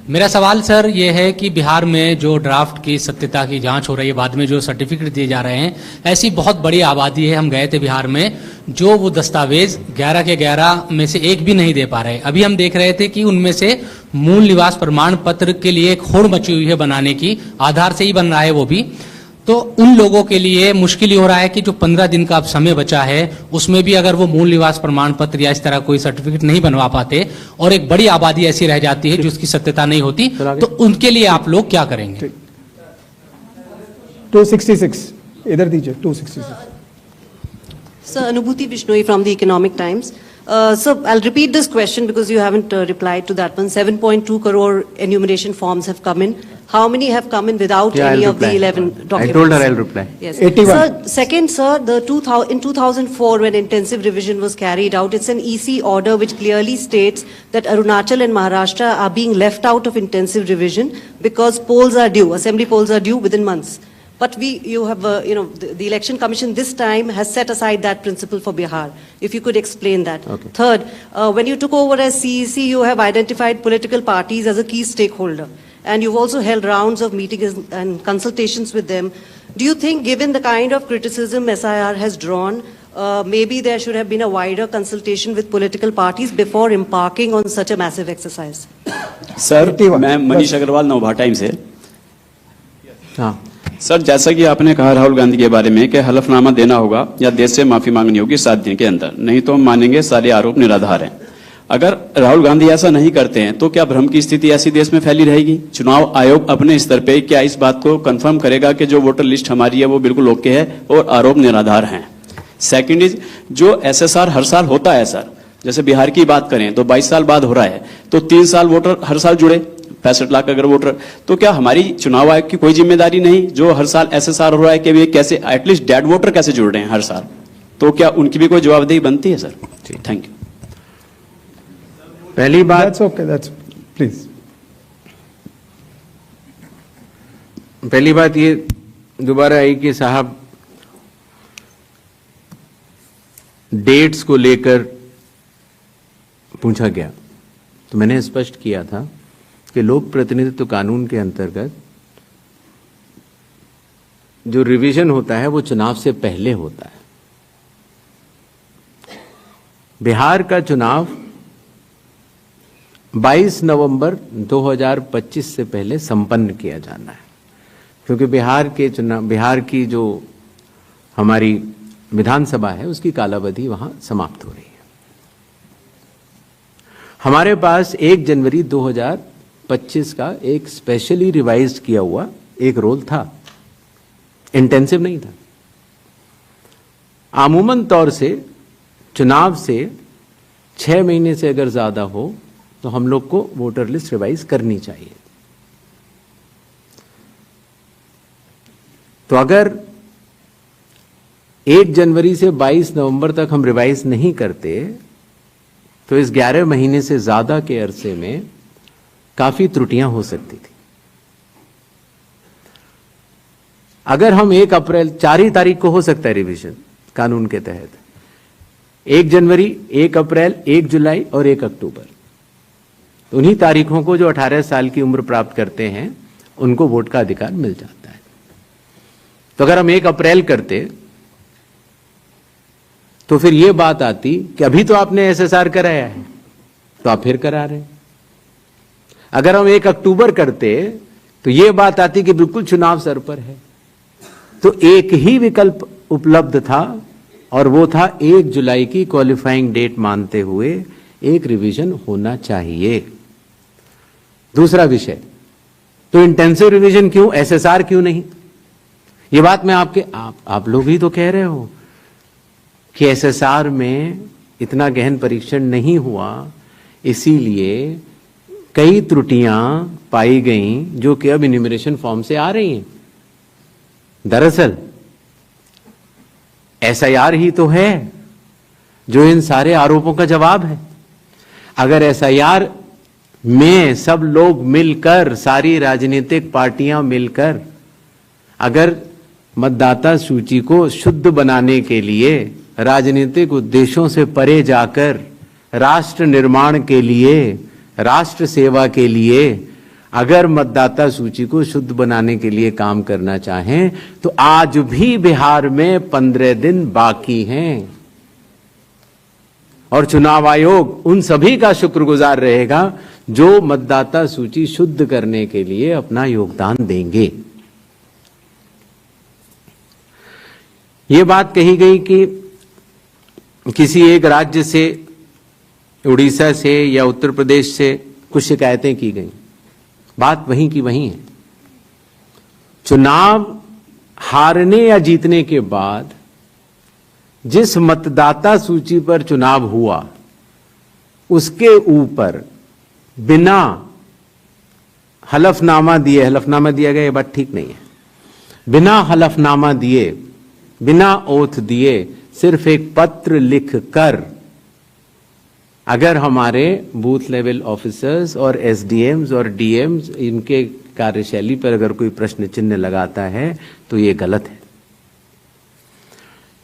मेरा सवाल सर ये है कि बिहार में जो ड्राफ्ट की सत्यता की जांच हो रही है, बाद में जो सर्टिफिकेट दिए जा रहे हैं, ऐसी बहुत बड़ी आबादी है, हम गए थे बिहार में, जो वो दस्तावेज 11 के 11 में से एक भी नहीं दे पा रहे। अभी हम देख रहे थे कि उनमें से मूल निवास प्रमाण पत्र के लिए एक होड़ मची हुई है बनाने की, आधार से ही बन रहा है वो भी। तो उन लोगों के लिए मुश्किल ही हो रहा है कि जो 15 दिन का अब समय बचा है उसमें भी अगर वो मूल निवास प्रमाण पत्र या इस तरह कोई सर्टिफिकेट नहीं बनवा पाते और एक बड़ी आबादी ऐसी रह जाती है जिसकी सत्यता नहीं होती, तो उनके लिए आप लोग क्या करेंगे? 266 इधर दीजिए, 266. Sir, Anubhuti Bishnoi from the Economic Times. So I'll repeat this question because you haven't replied to that one. 7.2 crore enumeration forms have come in. How many have come in without any of the 11 documents? I told her I'll reply. Yes. 81. Sir, second, sir, in 2004 when intensive revision was carried out, it's an EC order which clearly states that Arunachal and Maharashtra are being left out of intensive revision because polls are due, assembly polls are due within months. But you have, the Election Commission this time has set aside that principle for Bihar. If you could explain that. Okay. Third, when you took over as CEC, you have identified political parties as a key stakeholder. And you've also held rounds of meetings and consultations with them. Do you think, given the kind of criticism SIR has drawn, maybe there should have been a wider consultation with political parties before embarking on such a massive exercise? Sir, मैं Manish Agarwal Navbharat times से. हाँ sir, जैसा कि आपने कहा राहुल गांधी के बारे में कि हलफनामा देना होगा या देश से माफी मांगनी होगी 7 दिन के अंदर, नहीं तो हम मानेंगे सारे आरोप निराधार हैं. अगर राहुल गांधी ऐसा नहीं करते हैं तो क्या भ्रम की स्थिति ऐसी देश में फैली रहेगी? चुनाव आयोग अपने स्तर पे क्या इस बात को कंफर्म करेगा कि जो वोटर लिस्ट हमारी है वो बिल्कुल ओके है और आरोप निराधार हैं? सेकंड इज, जो एसएसआर हर साल होता है सर, जैसे बिहार की बात करें तो 22 साल बाद हो रहा है, तो 3 साल वोटर हर साल जुड़े, 65 लाख अगर वोटर, तो क्या हमारी चुनाव आयोग की कोई जिम्मेदारी नहीं जो हर साल एसएसआर हो रहा है कि वे कैसे एटलीस्ट डेड वोटर कैसे जुड़ रहे हैं हर साल? तो क्या उनकी भी कोई जवाबदेही बनती है सर? Thank you. पहली बात, That's okay, that's please. पहली बात ये दोबारा आई कि साहब डेट्स को लेकर पूछा गया, तो मैंने स्पष्ट किया था कि लोक प्रतिनिधित्व कानून के अंतर्गत जो रिवीजन होता है वो चुनाव से पहले होता है. बिहार का चुनाव 22 नवंबर 2025 से पहले संपन्न किया जाना है, क्योंकि बिहार की जो हमारी विधानसभा है उसकी कालावधि वहां समाप्त हो रही है. हमारे पास 1 जनवरी 2025 का एक स्पेशली रिवाइज किया हुआ एक रोल था, इंटेंसिव नहीं था. आमूमन तौर से चुनाव से 6 महीने से अगर ज्यादा हो तो हम लोग को वोटर लिस्ट रिवाइज करनी चाहिए. तो अगर 1 जनवरी से 22 नवंबर तक हम रिवाइज नहीं करते तो इस 11 महीने से ज्यादा के अरसे में काफी त्रुटियां हो सकती थी. अगर हम 1 अप्रैल 4 ही तारीख को हो सकता है रिवीजन कानून के तहत, 1 जनवरी, 1 अप्रैल, 1 जुलाई और 1 अक्टूबर, तो उन्हीं तारीखों को जो 18 साल की उम्र प्राप्त करते हैं उनको वोट का अधिकार मिल जाता है. तो अगर हम 1 अप्रैल करते तो फिर यह बात आती कि अभी तो आपने एसएसआर कराया है तो आप फिर करा रहे हैं. अगर हम 1 अक्टूबर करते तो यह बात आती कि बिल्कुल चुनाव सर पर है. तो एक ही विकल्प उपलब्ध था और वो था 1 जुलाई की क्वालिफाइंग डेट मानते हुए एक रिवीजन होना चाहिए. दूसरा विषय, तो इंटेंसिव रिवीजन क्यों, एसएसआर क्यों नहीं? ये बात मैं आप लोग ही तो कह रहे हो कि एसएसआर में इतना गहन परीक्षण नहीं हुआ, इसीलिए कई त्रुटियां पाई गईं जो कि अब इन्यूमरेशन फॉर्म से आ रही हैं. दरअसल एसआईआर ही तो है जो इन सारे आरोपों का जवाब है. अगर एसआईआर में सब लोग मिलकर, सारी राजनीतिक पार्टियां मिलकर अगर मतदाता सूची को शुद्ध बनाने के लिए, राजनीतिक उद्देश्यों से परे जाकर राष्ट्र निर्माण के लिए, राष्ट्र सेवा के लिए अगर मतदाता सूची को शुद्ध बनाने के लिए काम करना चाहें तो आज भी बिहार में 15 दिन बाकी हैं. और चुनाव आयोग उन सभी का शुक्रगुजार रहेगा जो मतदाता सूची शुद्ध करने के लिए अपना योगदान देंगे. ये बात कही गई कि किसी एक राज्य से, उड़ीसा से या उत्तर प्रदेश से कुछ शिकायतें की गई। बात वहीं की वहीं है। चुनाव हारने या जीतने के बाद जिस मतदाता सूची पर चुनाव हुआ उसके ऊपर बिना हलफनामा दिए, हलफनामा दिया गया ये बात ठीक नहीं है, बिना हलफनामा दिए, बिना ओथ दिए, सिर्फ एक पत्र लिखकर अगर हमारे बूथ लेवल ऑफिसर्स और एसडीएम्स और डीएम्स इनके कार्यशैली पर अगर कोई प्रश्न चिन्ह लगाता है तो ये गलत है।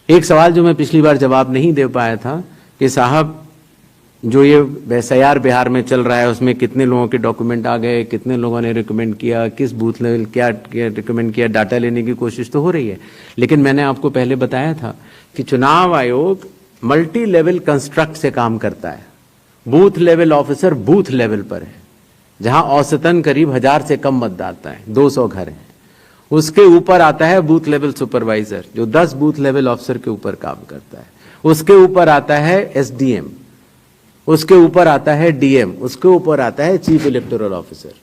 एक सवाल जो मैं पिछली बार जवाब नहीं दे पाया था कि साहब जो ये एसआईआर बिहार में चल रहा है उसमें कितने लोगों के डॉक्यूमेंट आ गए, कितने लोगों ने रिकमेंड किया, किस बूथ लेवल क्या रिकमेंड किया, डाटा लेने की कोशिश तो हो रही है। लेकिन मैंने आपको पहले बताया था कि चुनाव आयोग मल्टी लेवल कंस्ट्रक्ट से काम करता है। Booth level officer booth level पर है, जहां औसतन करीब 1000 से कम मतदाता है, 200 घर हैं। उसके ऊपर आता है बूथ लेवल सुपरवाइजर जो 10 बूथ लेवल ऑफिसर के ऊपर काम करता है। उसके ऊपर आता है एसडीएम, उसके ऊपर आता है डीएम, उसके ऊपर आता है चीफ इलेक्टोरल ऑफिसर,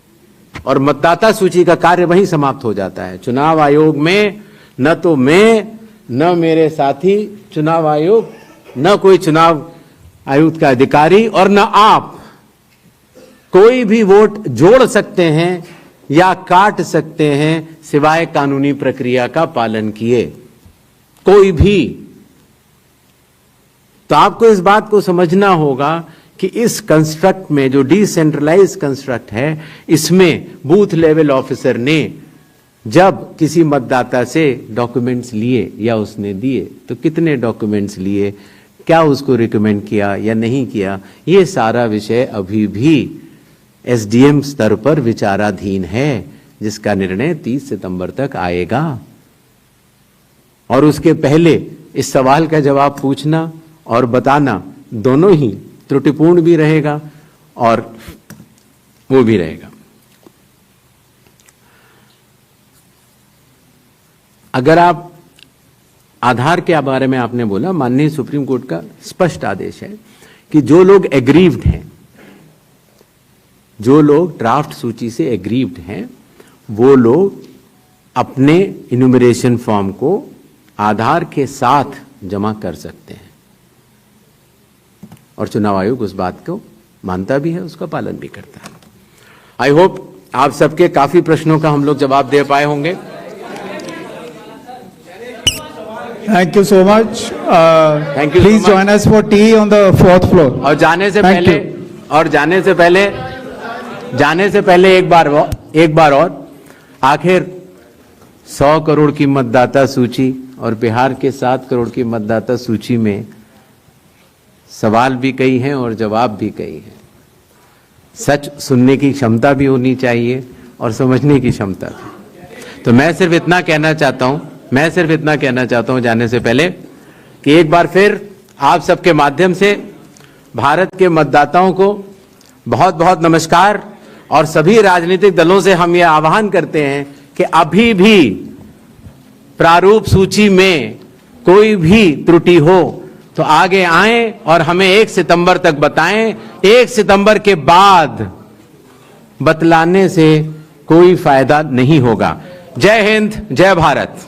और मतदाता सूची का कार्य वहीं समाप्त हो जाता है। चुनाव आयोग में न तो मैं, न मेरे साथी चुनाव आयोग, न कोई चुनाव आयुक्त का अधिकारी और न आप कोई भी वोट जोड़ सकते हैं या काट सकते हैं सिवाय कानूनी प्रक्रिया का पालन किए, कोई भी। तो आपको इस बात को समझना होगा कि इस कंस्ट्रक्ट में जो डिसेंट्रलाइज कंस्ट्रक्ट है, इसमें बूथ लेवल ऑफिसर ने जब किसी मतदाता से डॉक्यूमेंट्स लिए या उसने दिए तो कितने डॉक्यूमेंट्स लिए, क्या उसको रिकमेंड किया या नहीं किया, ये सारा विषय अभी भी एसडीएम स्तर पर विचाराधीन है, जिसका निर्णय 30 सितंबर तक आएगा। और उसके पहले इस सवाल का जवाब पूछना और बताना दोनों ही त्रुटिपूर्ण भी रहेगा और वो भी रहेगा। अगर आप आधार के बारे में आपने बोला, माननीय सुप्रीम कोर्ट का स्पष्ट आदेश है कि जो लोग एग्रीव्ड हैं, जो लोग ड्राफ्ट सूची से एग्रीव्ड हैं, वो लोग अपने इन्यूमरेशन फॉर्म को आधार के साथ जमा कर सकते हैं और चुनाव आयोग उस बात को मानता भी है, उसका पालन भी करता है। आई होप आप सबके काफी प्रश्नों का हम लोग जवाब दे पाए होंगे। Thank you so much. Thank you. Please join us for tea on the 4th floor. और जाने से पहले एक बार और आखिर 100 करोड़ की मतदाता सूची और बिहार के 7 करोड़ की मतदाता सूची में सवाल भी कई हैं और जवाब भी कई हैं। सच सुनने की क्षमता भी होनी चाहिए और समझने की क्षमता भी। तो मैं सिर्फ इतना कहना चाहता हूं जाने से पहले कि एक बार फिर आप सबके माध्यम से भारत के मतदाताओं को बहुत बहुत नमस्कार। और सभी राजनीतिक दलों से हम ये आह्वान करते हैं कि अभी भी प्रारूप सूची में कोई भी त्रुटि हो तो आगे आएं और हमें 1 सितंबर तक बताएं। 1 सितंबर के बाद बतलाने से कोई फायदा नहीं होगा। जय हिंद, जय भारत।